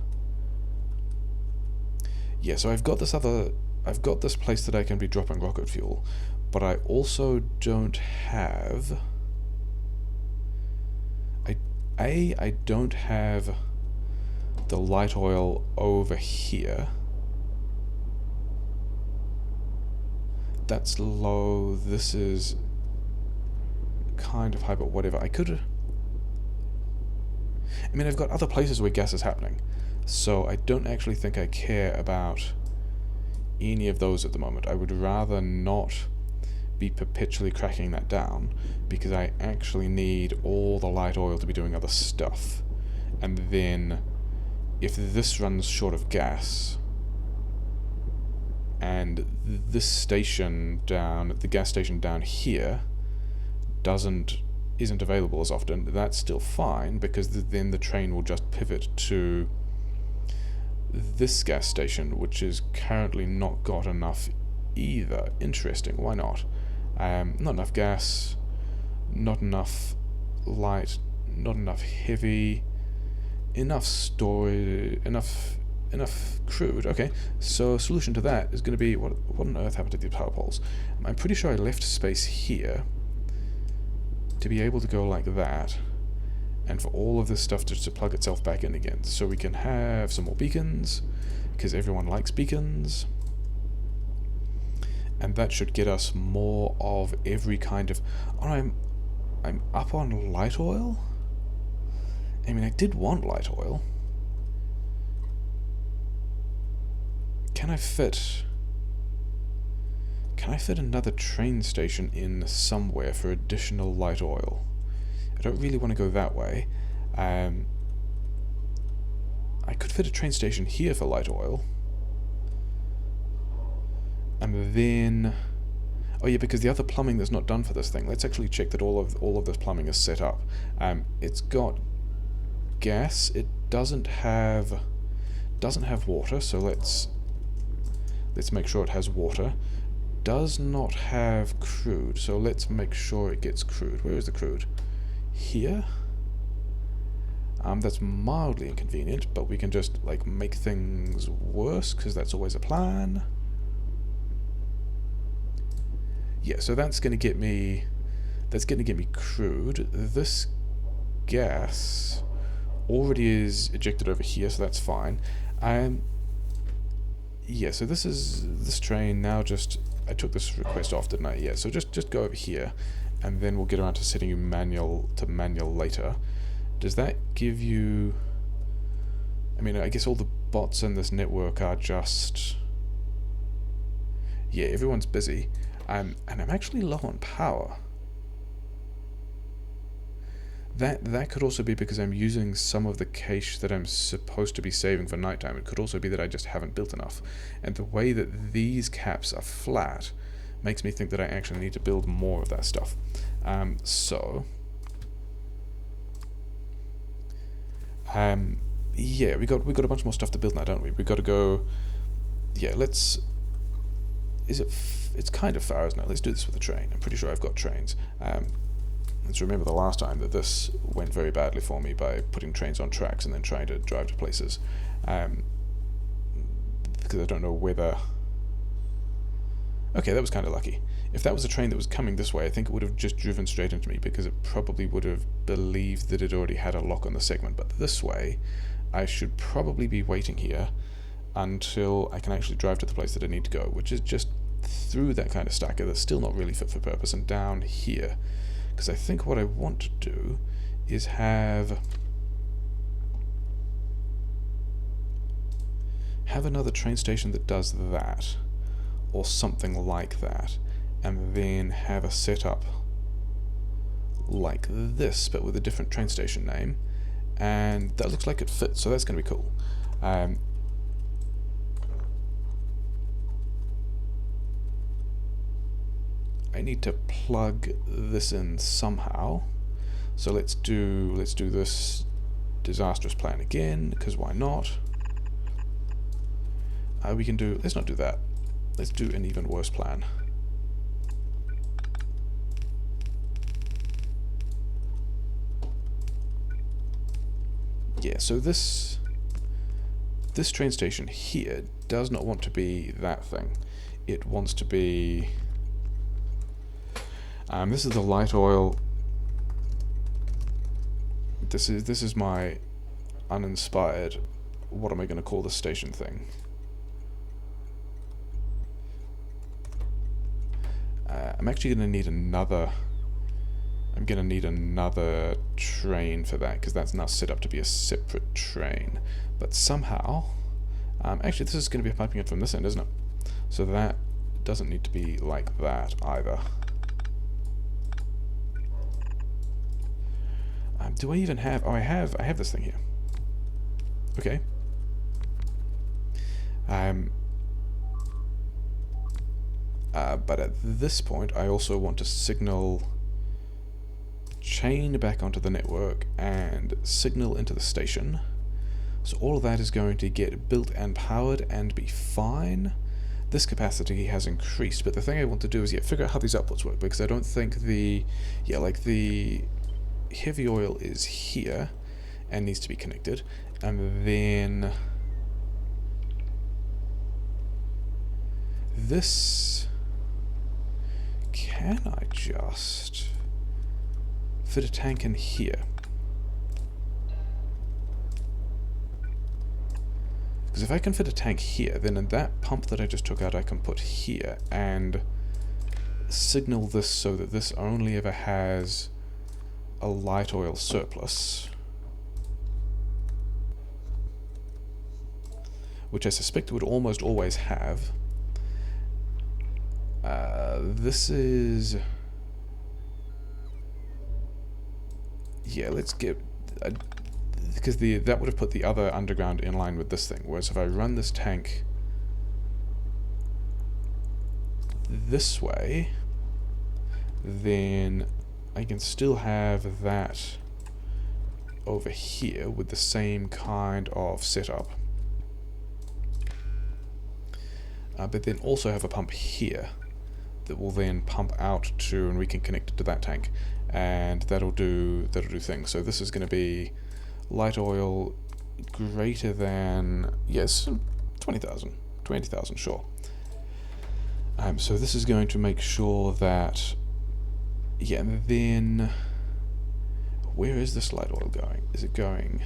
Yeah, so I've got this place that I can be dropping rocket fuel. But I also don't have... I don't have the light oil over here. That's low, this is kind of high, but whatever. I mean, I've got other places where gas is happening, so I don't actually think I care about any of those at the moment. I would rather not be perpetually cracking that down, because I actually need all the light oil to be doing other stuff. And then, if this runs short of gas... and this station down, the gas station down here, isn't available as often, that's still fine, because then the train will just pivot to this gas station, which is currently not got enough either. Interesting, why not? Not enough gas, not enough light, not enough heavy, enough storage, enough crude. Okay, so a solution to that is going to be, what on earth happened to these power poles? I'm pretty sure I left space here to be able to go like that, and for all of this stuff just to plug itself back in again, so we can have some more beacons, because everyone likes beacons, and that should get us more of every kind of... Oh, I'm up on light oil? I mean, I did want light oil. Can I fit another train station in somewhere for additional light oil? I don't really want to go that way. I could fit a train station here for light oil. And then... Oh yeah, because the other plumbing that's not done for this thing. Let's actually check that all of this plumbing is set up. It's got gas. It doesn't have water, so let's make sure it has water. Does not have crude, so let's make sure it gets crude. Where is the crude? Here? That's mildly inconvenient, but we can just, like, make things worse, because that's always a plan. Yeah, so that's going to get me... That's going to get me crude. This gas already is ejected over here, so that's fine. Yeah, so this train now just... I took this request off, didn't I? Yeah, so just go over here, and then we'll get around to setting you manual later. Does that give you... I mean, I guess all the bots in this network are just... Yeah, everyone's busy. And I'm actually low on power. That could also be because I'm using some of the cache that I'm supposed to be saving for nighttime. It could also be that I just haven't built enough. And the way that these caps are flat makes me think that I actually need to build more of that stuff. So Yeah, we got a bunch more stuff to build now, don't we? We got to go. Yeah, let's. It's kind of far, isn't it? Let's do this with a train. I'm pretty sure I've got trains. Let's remember the last time that this went very badly for me by putting trains on tracks and then trying to drive to places. Because I don't know whether... Okay, that was kind of lucky. If that was a train that was coming this way, I think it would have just driven straight into me because it probably would have believed that it already had a lock on the segment. But this way, I should probably be waiting here until I can actually drive to the place that I need to go, which is just through that kind of stacker that's still not really fit for purpose and down here. Because I think what I want to do is have another train station that does that, or something like that, and then have a setup like this, but with a different train station name, and that looks like it fits, so that's going to be cool. I need to plug this in somehow, so let's do this disastrous plan again, because why not? Let's not do that. Let's do an even worse plan. Yeah, so this train station here does not want to be that thing. It wants to be... this is the light oil. This is my uninspired... What am I going to call this station thing? I'm actually going to need another... I'm going to need another train for that, because that's now set up to be a separate train. But somehow... actually, this is going to be piping in from this end, isn't it? So that doesn't need to be like that either. Do I even have... Oh, I have this thing here. Okay. But at this point, I also want to signal chain back onto the network and signal into the station. So all of that is going to get built and powered and be fine. This capacity has increased, but the thing I want to do is figure out how these outputs work, because I don't think the heavy oil is here and needs to be connected, and then this, can I just fit a tank in here? Because if I can fit a tank here, then in that pump that I just took out I can put here and signal this so that this only ever has a light oil surplus, which I suspect it would almost always have. This is... Yeah, let's get... because that would have put the other underground in line with this thing, whereas if I run this tank this way, then I can still have that over here with the same kind of setup. But then also have a pump here that will then pump out to, and we can connect it to that tank, and that'll do things. So this is going to be light oil greater than, yes, 20,000, sure. So this is going to make sure that, yeah, and then where is this light oil going? Is it going...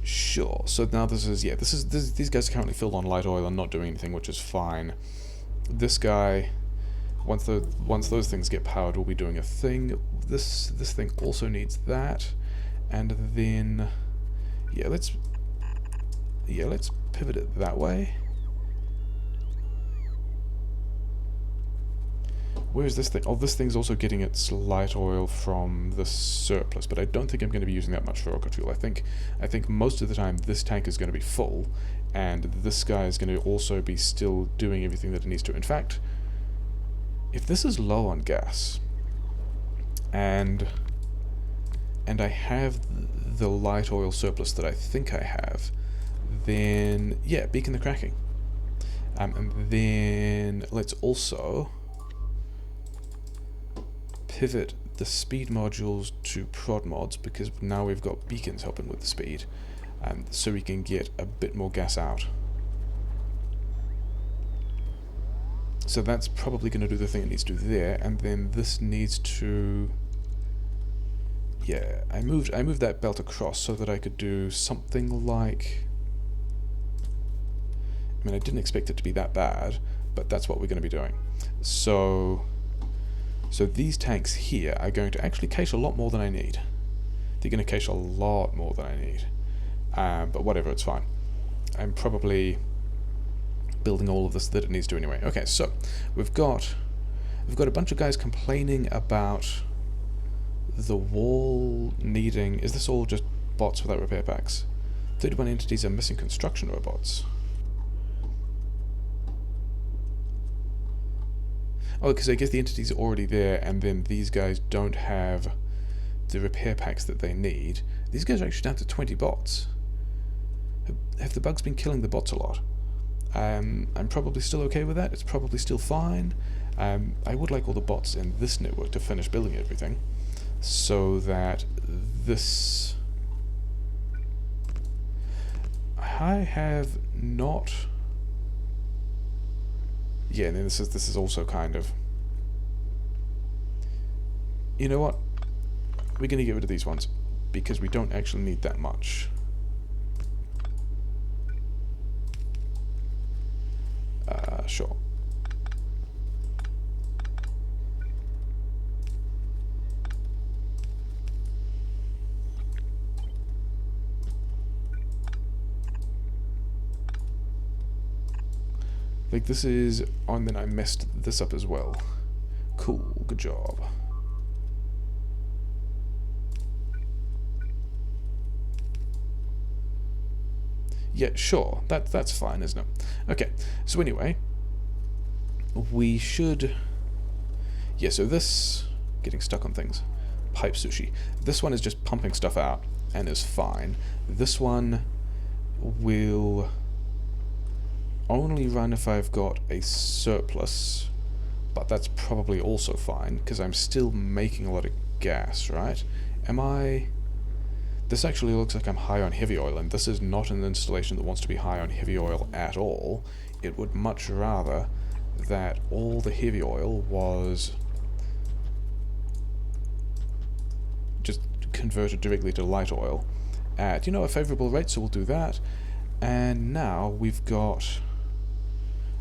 Sure. So now these guys are currently filled on light oil and not doing anything, which is fine. This guy, once those things get powered, will be doing a thing. This thing also needs that, and then let's pivot it that way. Where's this thing? Oh, this thing's also getting its light oil from the surplus, but I don't think I'm going to be using that much for rocket fuel. I think most of the time this tank is going to be full, and this guy is going to also be still doing everything that it needs to. In fact, if this is low on gas, and I have the light oil surplus that I think I have, then yeah, beacon the cracking. And then let's also pivot the speed modules to prod mods, because now we've got beacons helping with the speed, so we can get a bit more gas out. So that's probably going to do the thing it needs to do there, and then this needs to... Yeah, I moved that belt across so that I could do something like... I mean, I didn't expect it to be that bad, but that's what we're going to be doing. So these tanks here are going to actually cache a lot more than I need. They're going to cache a lot more than I need. But whatever, it's fine. I'm probably building all of this that it needs to anyway. Okay, so we've got a bunch of guys complaining about the wall needing... Is this all just bots without repair packs? 31 entities are missing construction robots. Oh, because I guess the entities are already there, and then these guys don't have the repair packs that they need. These guys are actually down to 20 bots. Have the bugs been killing the bots a lot? I'm probably still okay with that. It's probably still fine. I would like all the bots in this network to finish building everything, so that this... I have not... Yeah, and then this is also kind of... You know what? We're going to get rid of these ones, because we don't actually need that much. Sure. Like this is... Oh, and then I messed this up as well. Cool, good job. Yeah, sure, that's fine, isn't it? Okay, so anyway, we should... Yeah, so this... Getting stuck on things. Pipe sushi. This one is just pumping stuff out, and is fine. This one will only run if I've got a surplus, but that's probably also fine, because I'm still making a lot of gas, right? Am I... This actually looks like I'm high on heavy oil, and this is not an installation that wants to be high on heavy oil at all. It would much rather that all the heavy oil was just converted directly to light oil at, you know, a favourable rate, so we'll do that. And now we've got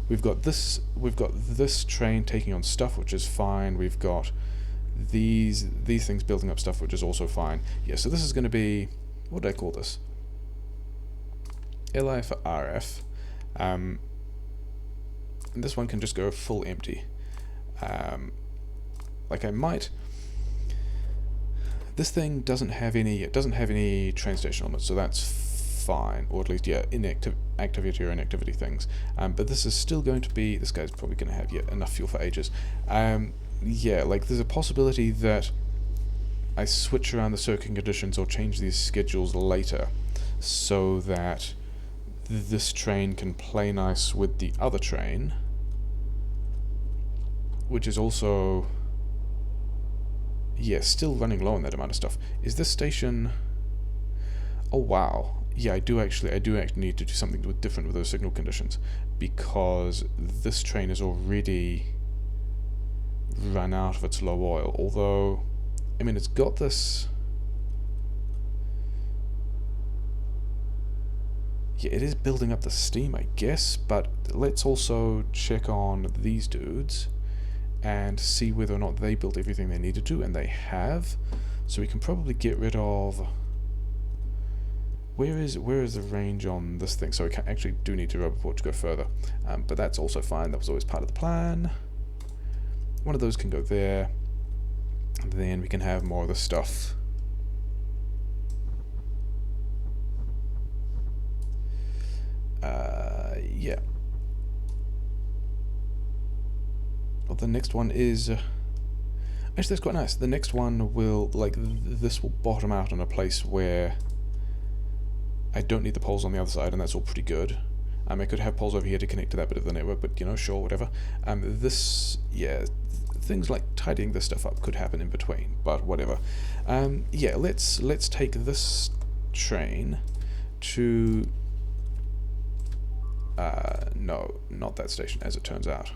this train taking on stuff, which is fine. We've got these things building up stuff, which is also fine. Yeah, so this is going to be... What do I call this? LI for RF. And this one can just go full empty. Like I might... This thing doesn't have any train station elements, so that's fine, or at least, yeah, activity or inactivity things. But this is still going to be... This guy's probably going to have enough fuel for ages. Yeah, like there's a possibility that I switch around the circuit conditions or change these schedules later, so that this train can play nice with the other train, which is also... Yeah, still running low on that amount of stuff. Is this station... Oh wow. Yeah, I do actually need to do something different with those signal conditions, because this train is already run out of its low oil. Although, I mean, it's got this... Yeah, it is building up the steam, I guess, but let's also check on these dudes and see whether or not they built everything they needed to, and they have. So we can probably get rid of... Where is the range on this thing? So we actually do need to roboport to go further, but that's also fine. That was always part of the plan. One of those can go there, and then we can have more of the stuff. Yeah. well, the next one is... actually, that's quite nice. The next one will, like, this will bottom out in a place where I don't need the poles on the other side, and that's all pretty good. I could have poles over here to connect to that bit of the network, but, you know, sure, whatever. This, yeah, things like tidying this stuff up could happen in between, but whatever. Yeah, let's take this train to... no, not that station, as it turns out.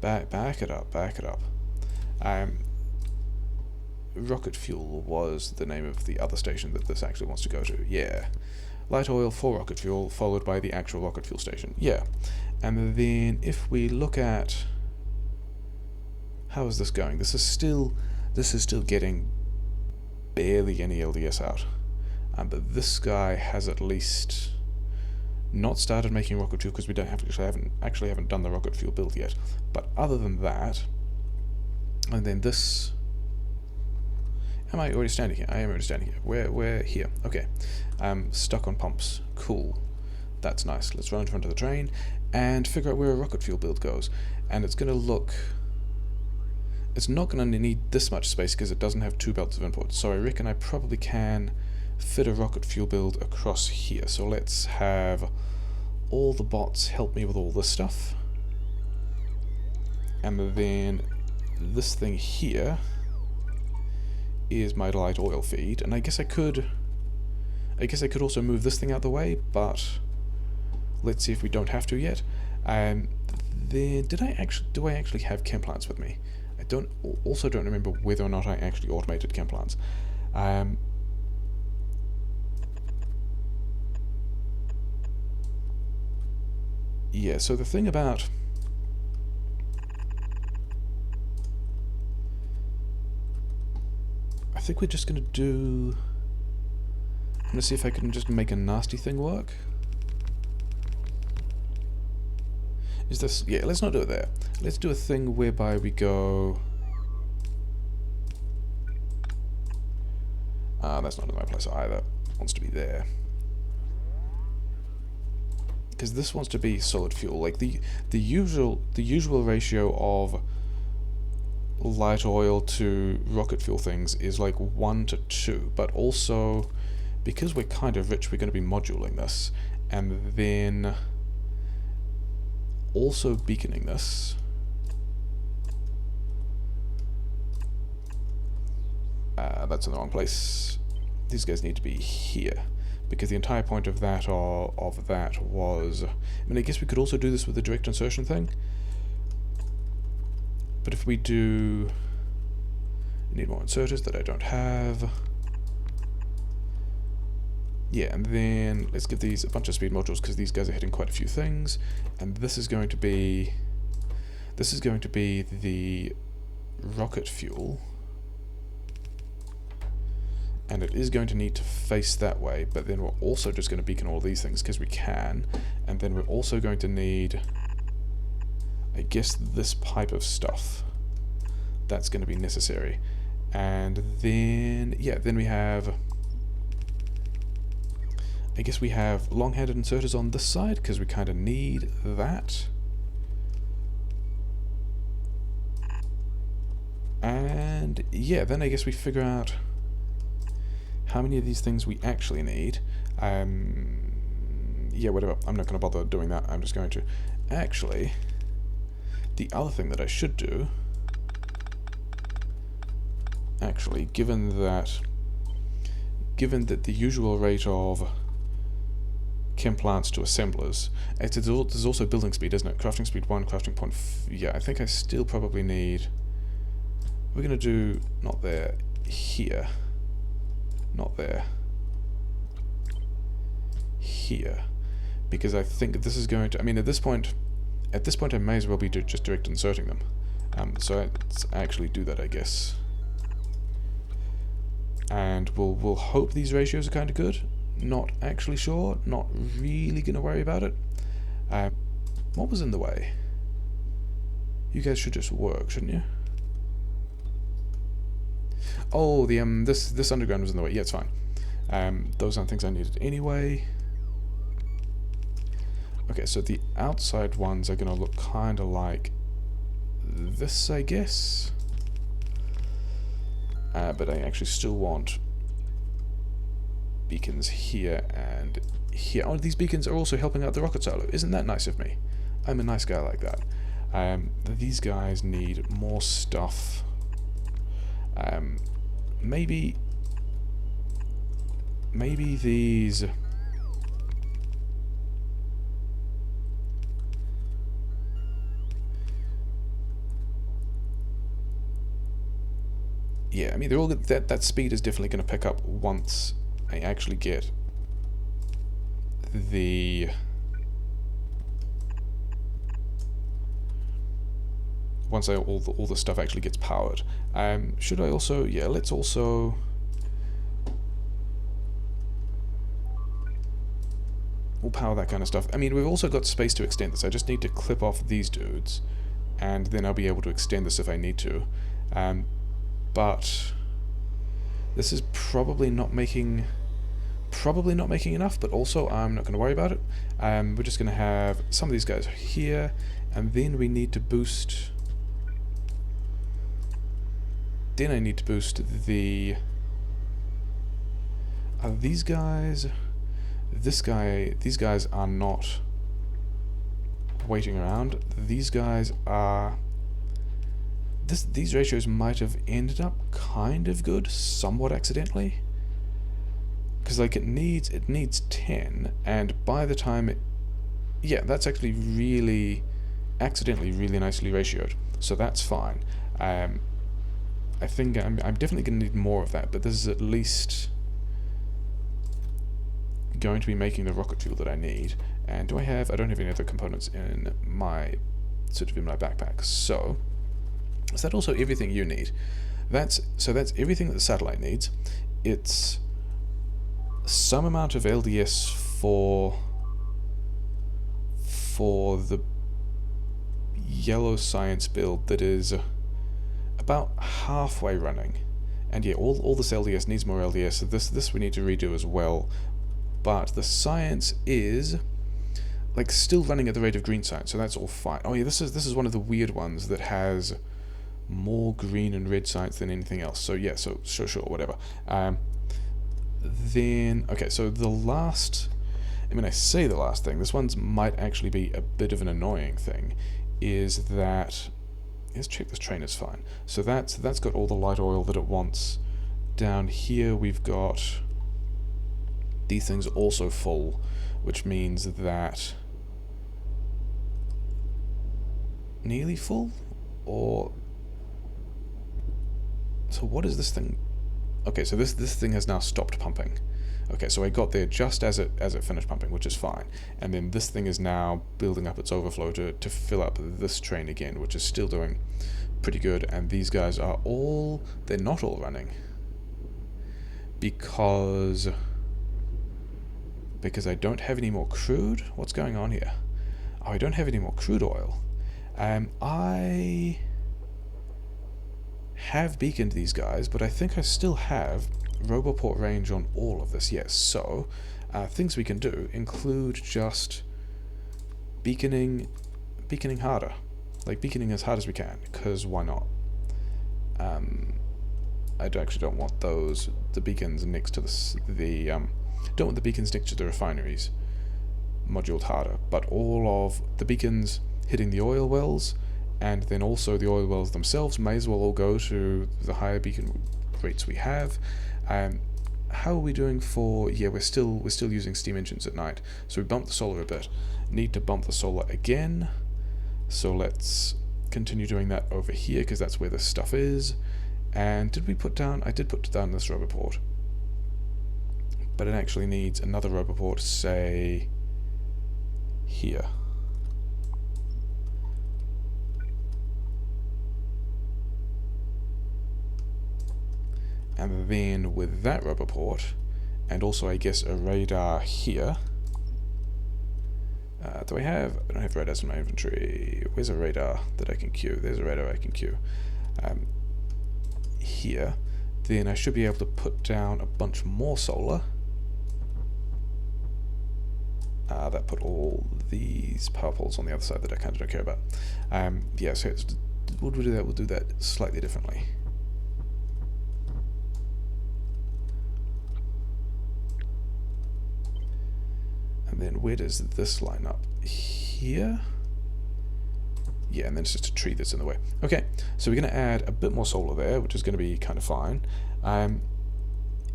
Back it up. Rocket fuel was the name of the other station that this actually wants to go to. Yeah. Light oil for rocket fuel, followed by the actual rocket fuel station. Yeah. And then if we look at... how is this going? This is still getting barely any LDS out. But this guy has at least not started making rocket fuel because we haven't done the rocket fuel build yet. But other than that, and then this... am I already standing here? I am already standing here. We're here. Okay. Stuck on pumps. Cool. That's nice. Let's run in front of the train and figure out where a rocket fuel build goes. And it's going to look... it's not going to need this much space because it doesn't have 2 belts of input. So I reckon I probably can fit a rocket fuel build across here. So let's have all the bots help me with all this stuff. And then this thing here is my light oil feed, and I guess I could also move this thing out the way, but let's see if we don't have to yet. Then do I actually have chem plants with me? I don't remember whether or not I actually automated chem plants. Yeah, so the thing about... I think we're just going to do... I'm going to see if I can just make a nasty thing work. Is this... yeah, let's not do it there. Let's do a thing whereby we go... that's not in the right place either. It wants to be there. Because this wants to be solid fuel. Like the usual ratio of light oil to rocket fuel things is like 1 to 2, but also because we're kind of rich, we're going to be moduling this and then also beaconing this. That's in the wrong place. These guys need to be here, because the entire point of that was... I mean, I guess we could also do this with the direct insertion thing, but if we do... I need more inserters that I don't have. Yeah, and then let's give these a bunch of speed modules, because these guys are hitting quite a few things, and this is going to be... this is going to be the rocket fuel. And it is going to need to face that way, but then we're also just going to beacon all these things because we can, and then we're also going to need, I guess, this pipe of stuff. That's going to be necessary. And then, yeah, then we have, I guess we have long-handed inserters on this side because we kind of need that. And yeah, then I guess we figure out how many of these things we actually need. Yeah, whatever. I'm not going to bother doing that. I'm just going to... actually, the other thing that I should do... actually, given that the usual rate of chem plants to assemblers... there's also building speed, isn't it? Crafting speed 1, crafting point... yeah, I think I still probably need... we're going to do... not there, here. Not there. Here. Because I think this is going to... I mean, at this point I may as well be just direct inserting them. So let's actually do that, I guess. And we'll hope these ratios are kind of good. Not actually sure. Not really going to worry about it. What was in the way? You guys should just work, shouldn't you? Oh, the this underground was in the way. Yeah, it's fine. Those aren't things I needed anyway. Okay, so the outside ones are going to look kind of like this, I guess. But I actually still want beacons here and here. Oh, these beacons are also helping out the rocket silo. Isn't that nice of me? I'm a nice guy like that. These guys need more stuff. Maybe these... Yeah, I mean, they're all that speed is definitely going to pick up once I actually get the... Once all the stuff actually gets powered. Should I also... Yeah, let's also... We'll power that kind of stuff. I mean, we've also got space to extend this. I just need to clip off these dudes, and then I'll be able to extend this if I need to. But this is probably not making enough, but also I'm not going to worry about it. We're just going to have some of these guys here, and then we need to boost... Then I need to boost the... these guys... These guys are not waiting around. These guys are... These ratios might have ended up kind of good, somewhat accidentally. Because like it needs 10, and by the time it... Yeah, that's actually really... accidentally really nicely ratioed. So that's fine. I think I'm definitely going to need more of that, but this is at least... going to be making the rocket fuel that I need. And do I have... I don't have any other components in my... sort of in my backpack. So... Is that also everything you need? That's everything that the satellite needs. It's some amount of LDS for the yellow science build that is about halfway running. And yeah, all this LDS needs more LDS, so this we need to redo as well. But the science is like still running at the rate of green science, so that's all fine. Oh yeah, this is one of the weird ones that has more green and red science than anything else. So yeah, so sure, whatever. Then okay, so the last... I mean, I say the last thing. This one's might actually be a bit of an annoying thing. Is that... Let's check this train is fine. So that's got all the light oil that it wants. Down here we've got... These things are also full, which means that... Nearly full? Or... So what is this thing? Okay, so this thing has now stopped pumping. Okay, so I got there just as it finished pumping, which is fine. And then this thing is now building up its overflow to fill up this train again, which is still doing pretty good. And these guys are all... They're not all running. Because I don't have any more crude? What's going on here? Oh, I don't have any more crude oil. I have beaconed these guys, but I think I still have Roboport range on all of this, yes. So, things we can do include just beaconing harder. Like, beaconing as hard as we can, because why not? I actually don't want the beacons next to don't want the beacons next to the refineries moduled harder, but all of the beacons hitting the oil wells, and then also the oil wells themselves may as well all go to the higher beacon rates we have. How are we doing for... Yeah, we're still using steam engines at night, so we bumped the solar a bit. Need to bump the solar again, so let's continue doing that over here, because that's where this stuff is. And did we put down... I did put down this Roboport, but it actually needs another Roboport, say... here. And then with that Roboport, and also I guess a radar here. Do I have... I don't have radars in my inventory. Where's a radar that I can queue? There's a radar I can queue. Here. Then I should be able to put down a bunch more solar. That put all these power poles on the other side that I kind of don't care about. Yeah, so would we do that? We'll do that slightly differently. And then where does this line up? Here? Yeah, and then it's just a tree that's in the way. Okay, so we're going to add a bit more solar there, which is going to be kind of fine.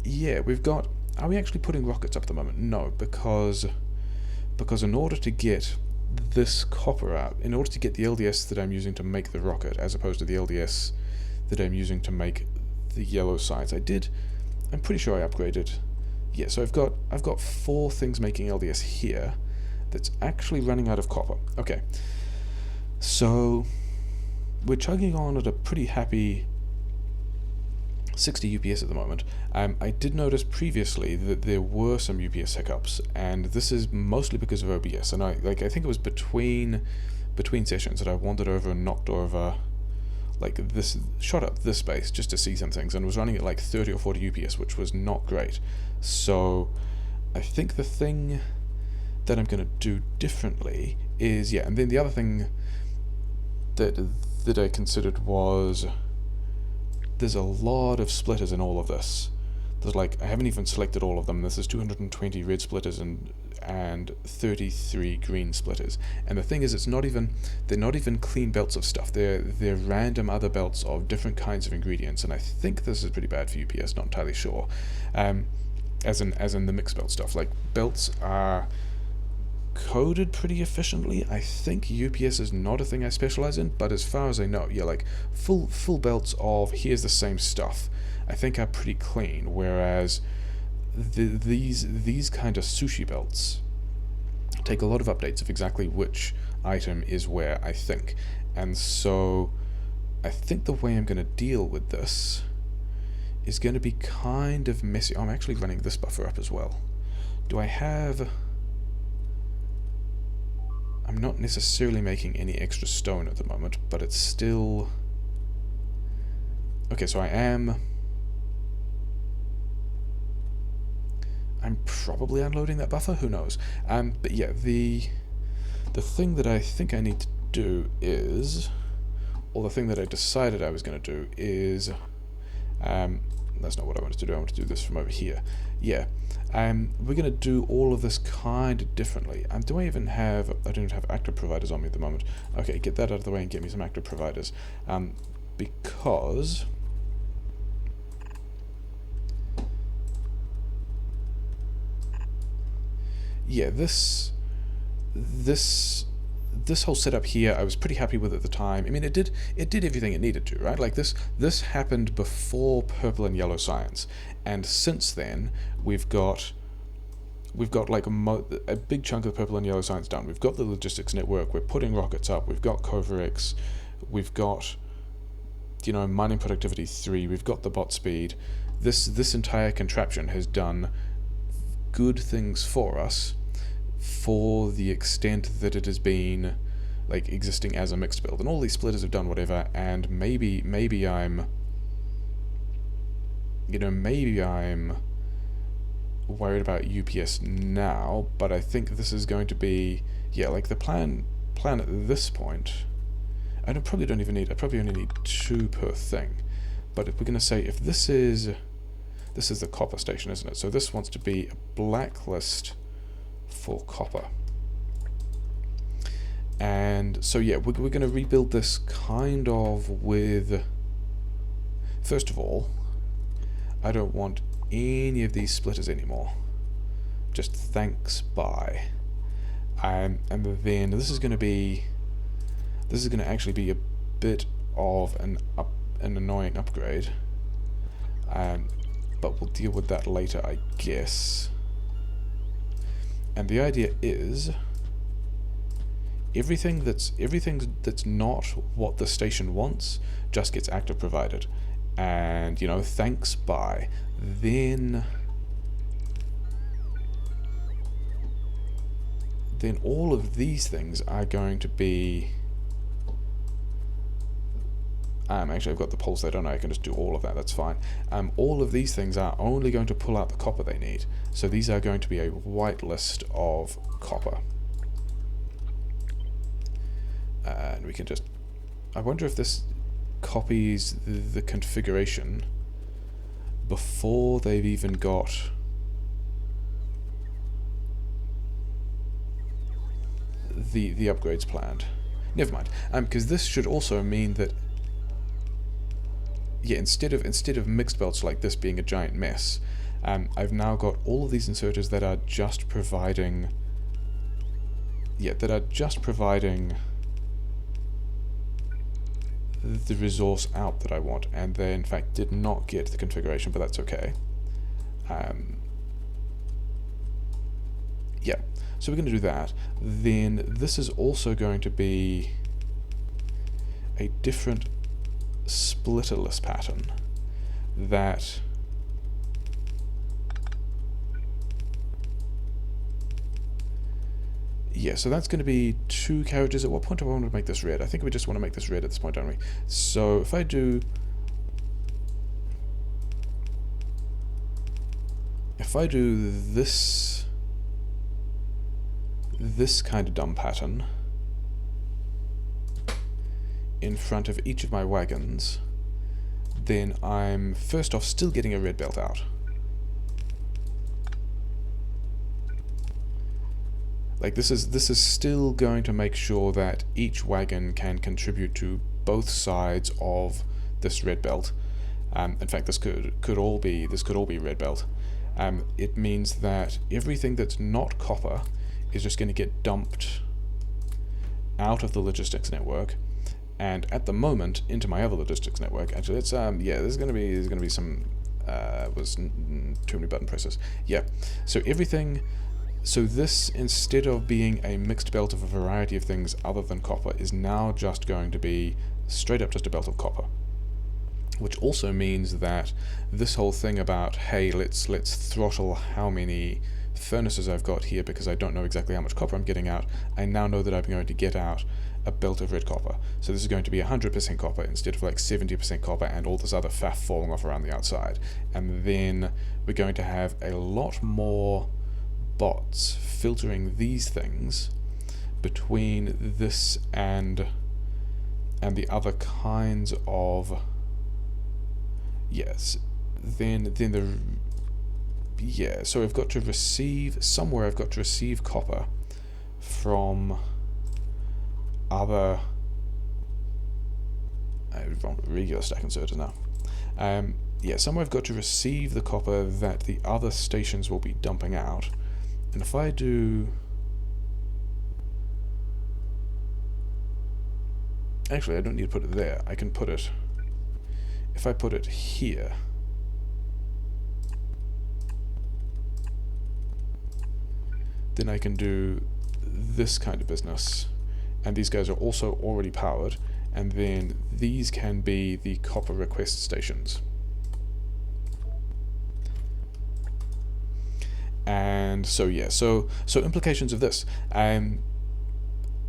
Yeah, we've got... Are we actually putting rockets up at the moment? No, because in order to get this copper out, in order to get the LDS that I'm using to make the rocket, as opposed to the LDS that I'm using to make the yellow sides, I'm pretty sure I upgraded. Yeah, so I've got 4 things making LDS here that's actually running out of copper. Okay, so we're chugging on at a pretty happy 60 UPS at the moment. I did notice previously that there were some UPS hiccups, and this is mostly because of OBS. And I think it was between sessions that I wandered over and knocked over, like this, shot up this space just to see some things, and was running at like 30 or 40 UPS, which was not great. So I think the thing that I'm going to do differently is, yeah, and then the other thing that I considered was, there's a lot of splitters in all of this. There's like, I haven't even selected all of them. This is 220 red splitters and 33 green splitters. And the thing is, they're not even clean belts of stuff. They're random other belts of different kinds of ingredients. And I think this is pretty bad for UPS. Not entirely sure. As in the mixed belt stuff. Like, belts are coded pretty efficiently. I think UPS is not a thing I specialize in, but as far as I know, yeah, like full belts of here's the same stuff, I think are pretty clean, whereas these kind of sushi belts take a lot of updates of exactly which item is where, I think. And so I think the way I'm going to deal with this is going to be kind of messy. Oh, I'm actually running this buffer up as well. Do I have... I'm not necessarily making any extra stone at the moment, but it's still... Okay, so I'm probably unloading that buffer, who knows. But yeah, the thing that I think I need to do is, or the thing that I decided I was going to do is, that's not what I wanted to do, I want to do this from over here. Yeah, we're going to do all of this kind of differently. Do I don't even have active providers on me at the moment. Okay, get that out of the way and get me some active providers. Because... yeah, this whole setup here, I was pretty happy with at the time. I mean, it did everything it needed to, right? Like this happened before purple and yellow science, and since then we've got like a big chunk of the purple and yellow science done. We've got the logistics network. We're putting rockets up. We've got Coverx. We've got, mining productivity 3. We've got the bot speed. This entire contraption has done good things for us, for the extent that it has been like existing as a mixed build, and all these splitters have done whatever. And maybe I'm worried about UPS now, but I think this is going to be, yeah, like the plan at this point. I probably only need 2 per thing, but if we're going to say, if this is the copper station, isn't it? So this wants to be a blacklist for copper. And so yeah, we're going to rebuild this kind of with, first of all, I don't want any of these splitters anymore. Just thanks, bye. And then this is going to actually be a bit of an annoying upgrade. But we'll deal with that later, I guess. And the idea is, everything that's not what the station wants just gets active provided. And, thanks, bye. Then all of these things are going to be... Actually, I've got the poles there, don't I? I can just do all of that, that's fine. All of these things are only going to pull out the copper they need. So these are going to be a whitelist of copper. And we can just... I wonder if this copies the configuration before they've even got the upgrades planned. Never mind. Because this should also mean that, yeah, instead of mixed belts like this being a giant mess, I've now got all of these inserters that are just providing, the resource out that I want, and they in fact did not get the configuration, but that's okay. Yeah, so we're going to do that. Then this is also going to be a different splitterless pattern that yeah, so that's going to be 2 carriages. At what point do I want to make this red? I think we just want to make this red at this point, don't we? So if I do this kind of dumb pattern in front of each of my wagons, then I'm first off still getting a red belt out. Like this is still going to make sure that each wagon can contribute to both sides of this red belt. In fact, this could all be red belt. It means that everything that's not copper is just going to get dumped out of the logistics network, and at the moment into my other logistics network. Actually, it's yeah, there's going to be some was too many button presses. Yeah, so everything. So this, instead of being a mixed belt of a variety of things other than copper, is now just going to be straight up just a belt of copper. Which also means that this whole thing about, hey, let's throttle how many furnaces I've got here because I don't know exactly how much copper I'm getting out, I now know that I'm going to get out a belt of red copper. So this is going to be 100% copper instead of like 70% copper and all this other faff falling off around the outside. And then we're going to have a lot more bots filtering these things between this and the other kinds of, yes, then the, yeah, so I've got to receive somewhere, I've got to receive copper from other regular stack inserters now. Yeah, somewhere I've got to receive the copper that the other stations will be dumping out. And if I do... Actually, I don't need to put it there. I can put it... If I put it here... then I can do this kind of business. And these guys are also already powered. And then these can be the copper request stations. And so yeah, so implications of this.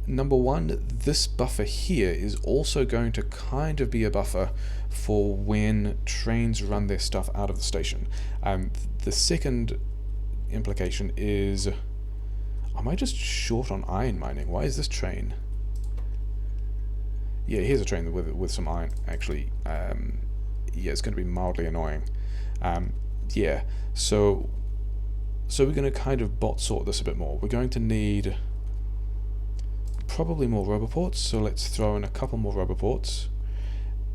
Number one, this buffer here is also going to kind of be a buffer for when trains run their stuff out of the station. The second implication is, am I just short on iron mining? Why is this train? Yeah, here's a train with some iron, actually. Yeah, it's going to be mildly annoying. Yeah, so we're going to kind of bot sort this a bit more. We're going to need probably more roboports, so let's throw in a couple more roboports.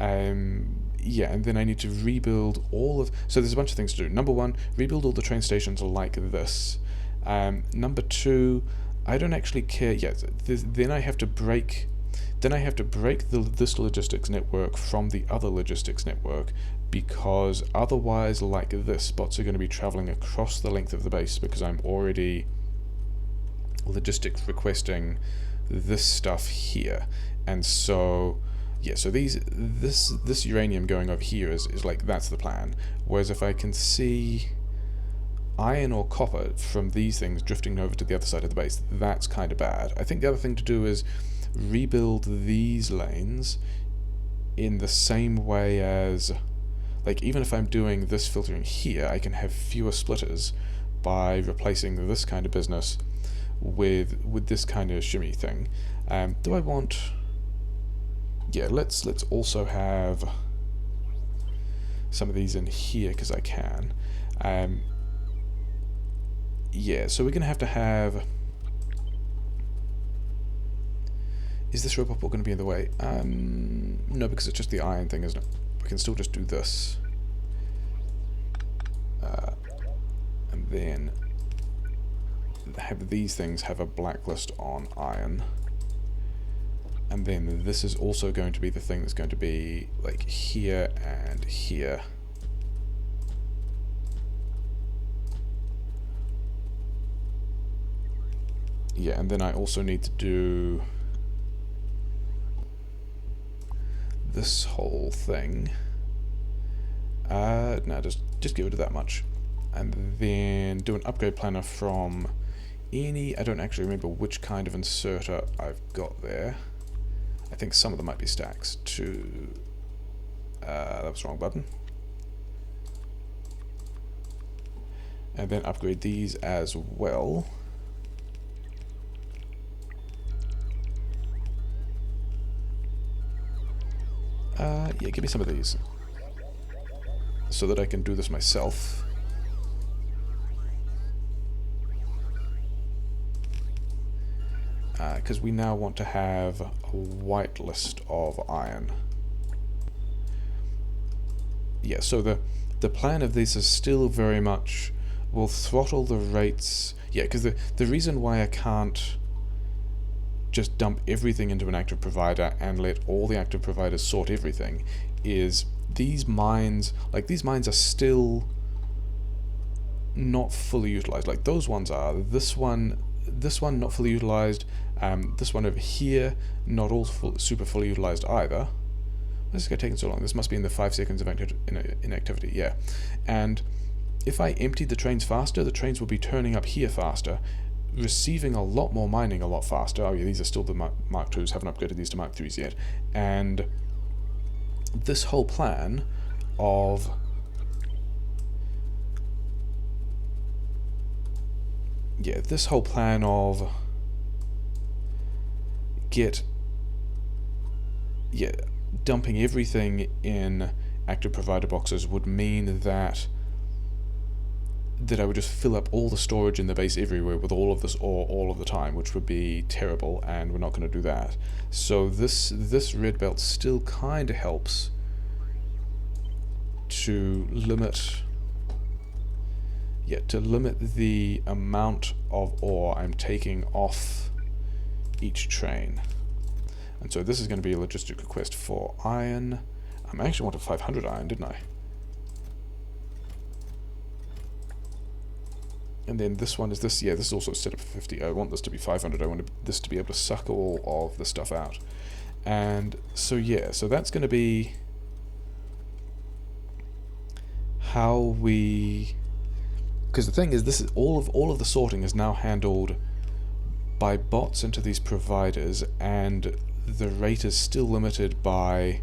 Yeah, and then I need to rebuild all of... So there's a bunch of things to do. Number one, rebuild all the train stations like this. Number two, I don't actually care yet. Then I have to break... this logistics network from the other logistics network, because otherwise, like this, bots are going to be traveling across the length of the base because I'm already logistics requesting this stuff here. And so, yeah, so this uranium going over here is like, that's the plan. Whereas if I can see iron or copper from these things drifting over to the other side of the base, that's kind of bad. I think the other thing to do is rebuild these lanes in the same way as, like, even if I'm doing this filtering here, I can have fewer splitters by replacing this kind of business with this kind of shimmy thing. Do I want... Yeah, let's also have some of these in here, because I can. Yeah, so we're going to have... Is this robot board going to be in the way? No, because it's just the iron thing, isn't it? We can still just do this. And then have these things have a blacklist on iron. And then this is also going to be the thing that's going to be like here and here. Yeah, and then I also need to do this whole thing. No, just give it that much. And then do an upgrade planner from any... I don't actually remember which kind of inserter I've got there. I think some of them might be stacks to... that was the wrong button. And then upgrade these as well. Yeah, give me some of these. So that I can do this myself. Because we now want to have a white list of iron. Yeah, so the plan of this is still very much, we'll throttle the rates. Yeah, because the reason why I can't just dump everything into an active provider and let all the active providers sort everything is these mines, like these mines are still not fully utilized. Like those ones are. This one not fully utilized. This one over here not all super fully utilized either. This is going to take so long. This must be in the 5 seconds of inactivity. Yeah, and if I emptied the trains faster, the trains will be turning up here faster, receiving a lot more mining a lot faster. Oh yeah, these are still the Mark IIs, haven't upgraded these to Mark IIIs yet. And this whole plan of dumping everything in active provider boxes would mean that I would just fill up all the storage in the base everywhere with all of this ore all of the time, which would be terrible, and we're not going to do that. So this red belt still kind of helps to limit the amount of ore I'm taking off each train. And so this is going to be a logistic request for iron. I actually wanted 500 iron, didn't I? And then this one is this. Yeah, this is also set up for 50. I want this to be 500. I want this to be able to suck all of the stuff out. And so yeah, so that's going to be how we... Because the thing is, this is all of the sorting is now handled by bots into these providers, and the rate is still limited by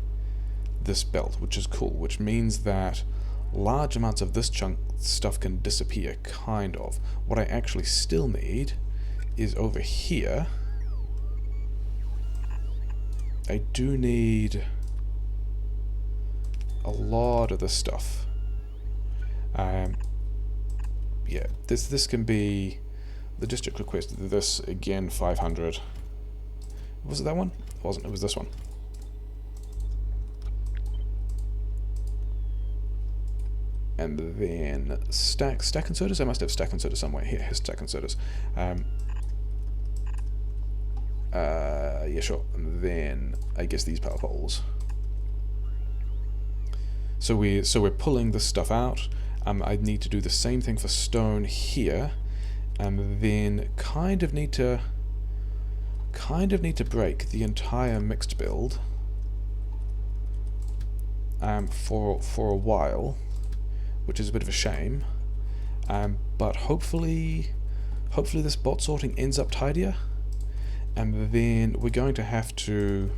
this belt, which is cool, which means that large amounts of this chunk stuff can disappear, kind of. What I actually still need is over here. I do need a lot of this stuff. Yeah, this can be the district request. This again, 500. Was it that one? It wasn't. It was this one. And then stack inserters. I must have stack inserters somewhere. Here, here's stack inserters. Yeah, sure. And then I guess these power poles. So we're pulling this stuff out. I need to do the same thing for stone here, and then kind of need to break the entire mixed build for a while, which is a bit of a shame. But hopefully this bot sorting ends up tidier, and then we're going to have to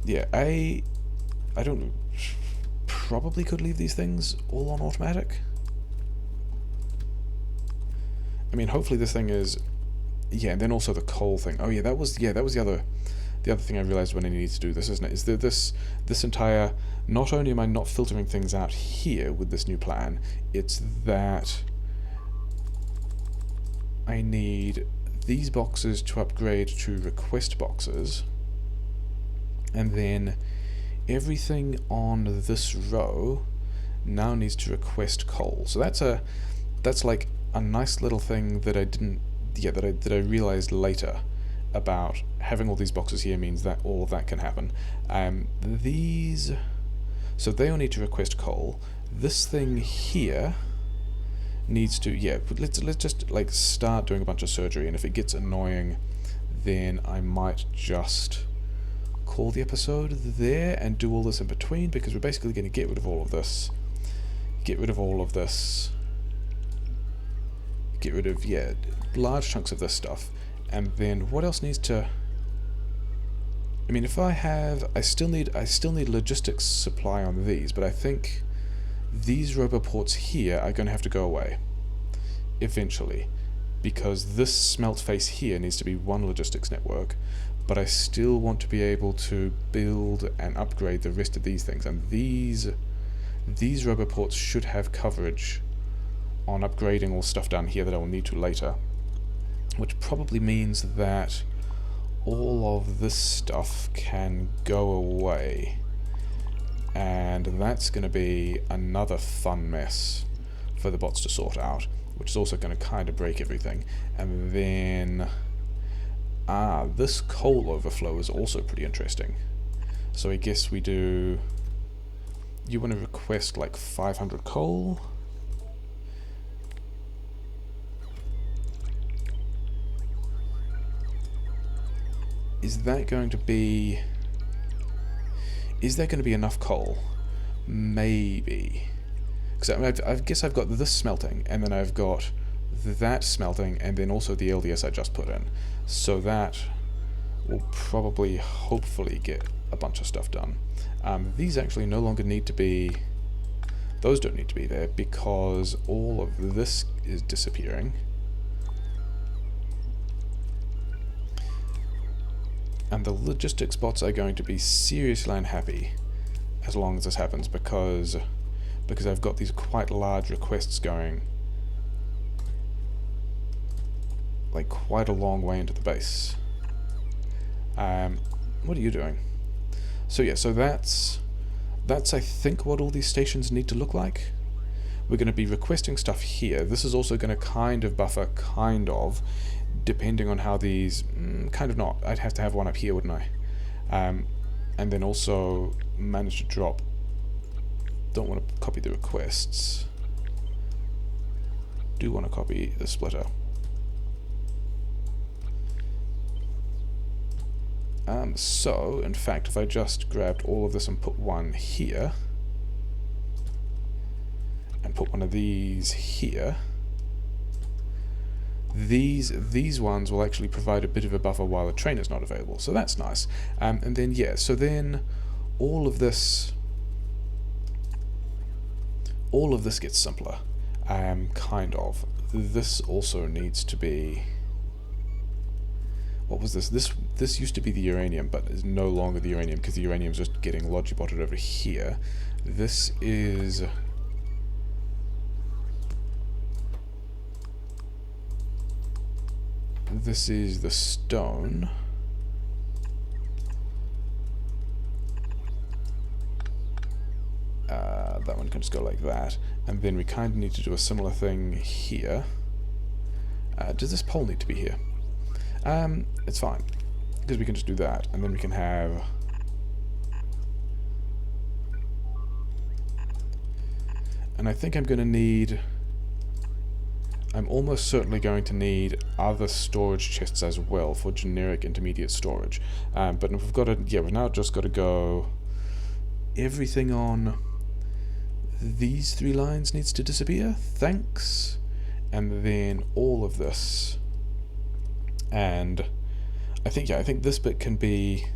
yeah, I don't, probably could leave these things all on automatic. I mean, hopefully this thing is, yeah, and then also the coal thing. Oh yeah, that was the other thing I realized when I needed to do this, isn't it? Is that this entire, not only am I not filtering things out here with this new plan, it's that I need these boxes to upgrade to request boxes, and then everything on this row now needs to request coal. So that's like a nice little thing that I didn't, yeah, that I realized later about having all these boxes here means that all of that can happen. These, so they all need to request coal. This thing here needs to, yeah, let's just like start doing a bunch of surgery, and if it gets annoying, then I might just call the episode there and do all this in between, because we're basically going to get rid of all of this, get rid of, yeah, large chunks of this stuff. And then what else needs to, I mean, if I still need logistics supply on these, but I think these roboports here are going to have to go away eventually, because this smelt face here needs to be one logistics network, but I still want to be able to build and upgrade the rest of these things, and these roboports should have coverage on upgrading all stuff down here that I will need to later, which probably means that all of this stuff can go away, and that's going to be another fun mess for the bots to sort out, which is also going to kind of break everything. And then this coal overflow is also pretty interesting. So I guess we do, you want to request like 500 coal. Is that going to be enough coal? Maybe. Because I guess I've got this smelting, and then I've got that smelting, and then also the LDS I just put in. So that will probably, hopefully, get a bunch of stuff done. These actually no longer need to be, those don't need to be there, because all of this is disappearing. And the logistics bots are going to be seriously unhappy as long as this happens, because I've got these quite large requests going, like quite a long way into the base. What are you doing? So yeah, so that's I think what all these stations need to look like. We're going to be requesting stuff here. This is also going to kind of buffer, depending on how these, kind of not. I'd have to have one up here, wouldn't I? And then also manage to drop. Don't want to copy the requests. Do want to copy the splitter. So, in fact, if I just grabbed all of this and put one here, and put one of these here, these ones will actually provide a bit of a buffer while the train is not available, so that's nice. And then yeah, so then all of this gets simpler. Kind of. This also needs to be, what was this? This used to be the uranium, but is no longer the uranium because the uranium is just getting logibotted over here. This is the stone. That one can just go like that, and then we kind of need to do a similar thing here. Does this pole need to be here? It's fine, because we can just do that, and then we can have, and I think I'm almost certainly going to need other storage chests as well for generic intermediate storage. But we've got to, yeah, we've now just got to go, everything on these three lines needs to disappear, thanks, and then all of this. And I think this bit can be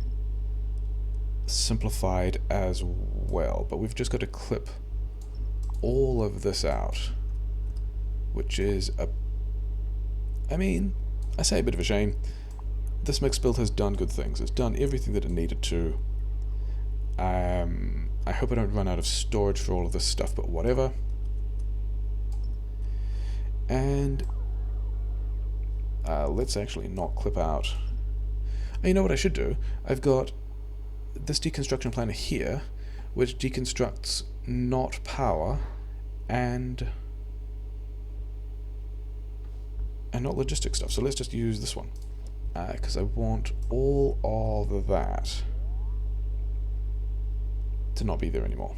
simplified as well, but we've just got to clip all of this out, which is I say a bit of a shame. This mix build has done good things. It's done everything that it needed to. I hope I don't run out of storage for all of this stuff, but whatever. And let's actually not clip out. Oh, you know what I should do? I've got this deconstruction planner here, which deconstructs not power and not logistic stuff. So let's just use this one, because I want all of that to not be there anymore.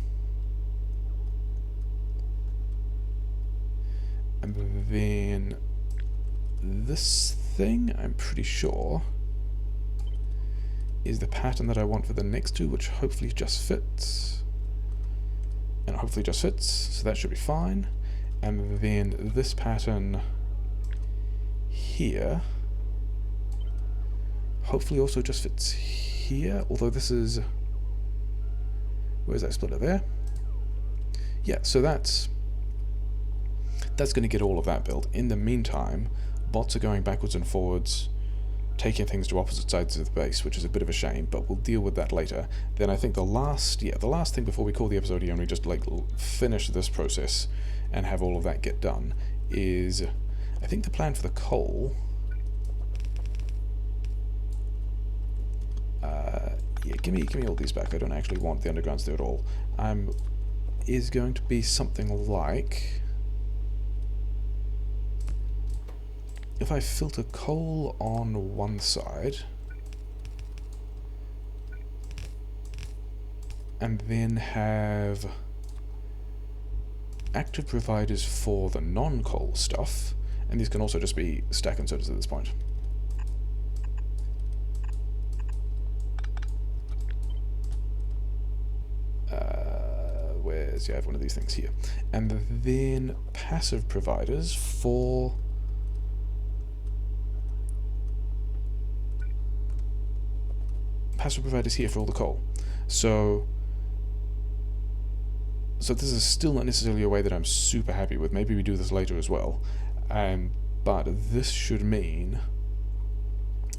And then this thing, I'm pretty sure, is the pattern that I want for the next two, which hopefully just fits. And hopefully just fits, so that should be fine. And then this pattern here hopefully also just fits here, although this is... where's that splitter there? Yeah, so that's going to get all of that built. In the meantime, bots are going backwards and forwards, taking things to opposite sides of the base, which is a bit of a shame, but we'll deal with that later. Then I think the last thing before we call the episode here and we just like finish this process and have all of that get done is, I think the plan for the coal, yeah, give me all these back. I don't actually want the undergrounds there at all. Is going to be something like, if I filter coal on one side and then have active providers for the non-coal stuff, and these can also just be stack inserters at this point. I have one of these things here. And then passive providers for here for all the coal. So this is still not necessarily a way that I'm super happy with. Maybe we do this later as well. But this should mean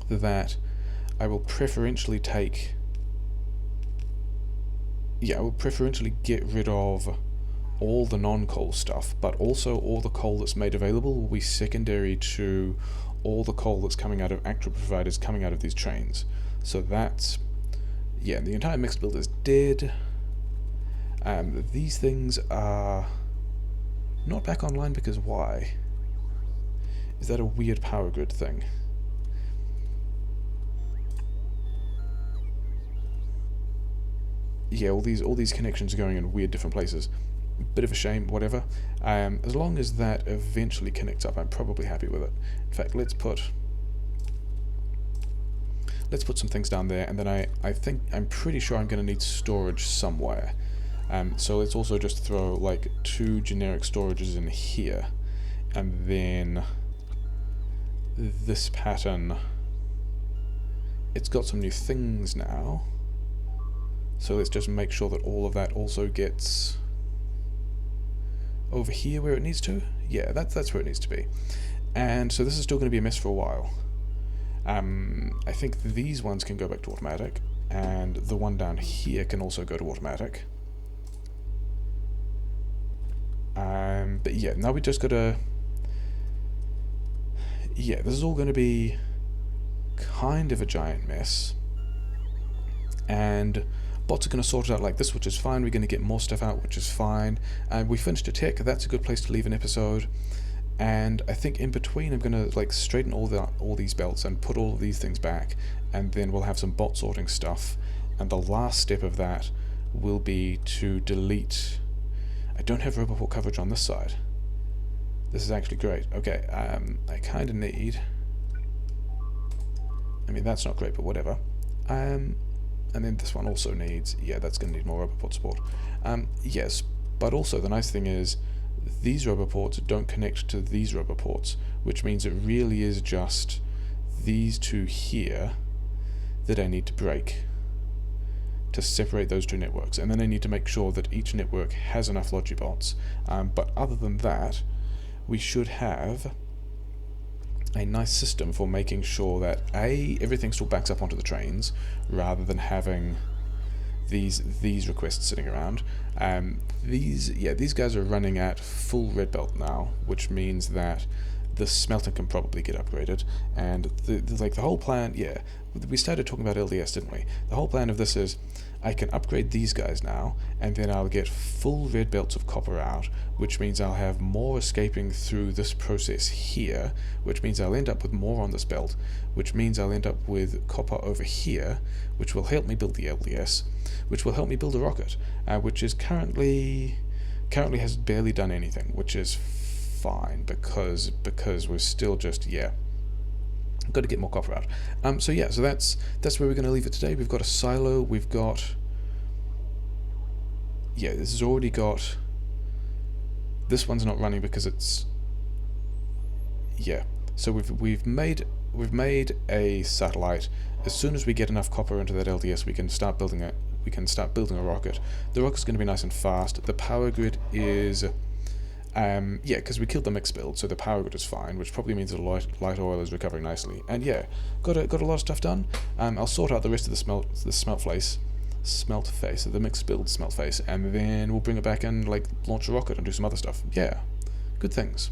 that I will preferentially take... yeah, I will preferentially get rid of all the non-coal stuff, but also all the coal that's made available will be secondary to all the coal that's coming out of active providers coming out of these trains. So that's... yeah, the entire mixed build is dead. These things are not back online because why? Is that a weird power grid thing? Yeah, all these connections are going in weird different places. Bit of a shame, whatever. As long as that eventually connects up, I'm probably happy with it. In fact, let's put some things down there, and then I'm pretty sure I'm going to need storage somewhere. So let's also just throw like 2 generic storages in here, and then this pattern, it's got some new things now. So let's just make sure that all of that also gets over here where it needs to. Yeah, that's where it needs to be. And so this is still going to be a mess for a while. I think these ones can go back to automatic, and the one down here can also go to automatic. But yeah, now we just gotta... yeah, this is all going to be kind of a giant mess. And bots are going to sort it out like this, which is fine. We're going to get more stuff out, which is fine. And we finished a tech. That's a good place to leave an episode. And I think in between I'm going to like straighten all these belts and put all of these things back, and then we'll have some bot sorting stuff. And the last step of that will be to delete... I don't have Roboport coverage on this side. This is actually great. Okay, I kind of need... I mean, that's not great, but whatever. And then this one also needs... yeah, that's going to need more Roboport support. Yes, but also the nice thing is these Roboports don't connect to these Roboports, which means it really is just these two here that I need to break. to separate those two networks, and then I need to make sure that each network has enough Logibots. But other than that, we should have a nice system for making sure that everything still backs up onto the trains, rather than having these requests sitting around. These guys are running at full red belt now, which means that the smelting can probably get upgraded, and the whole plan, we started talking about LDS, didn't we? The whole plan of this is I can upgrade these guys now, and then I'll get full red belts of copper out, which means I'll have more escaping through this process here, which means I'll end up with more on this belt, which means I'll end up with copper over here, which will help me build the LDS, which will help me build a rocket, which is currently has barely done anything, which is fine, because we're still just got to get more copper out. So that's where we're going to leave it today. We've got a silo, we've got this has already got, this one's not running because it's so we've made a satellite. As soon as we get enough copper into that LDS, we can start building a rocket. The rocket's going to be nice and fast. The power grid is because we killed the mixed build, so the power grid is fine, which probably means the light oil is recovering nicely. And got a lot of stuff done. I'll sort out the rest of the smelt face, the mixed build smelt face, and then we'll bring it back and launch a rocket and do some other stuff. Good things.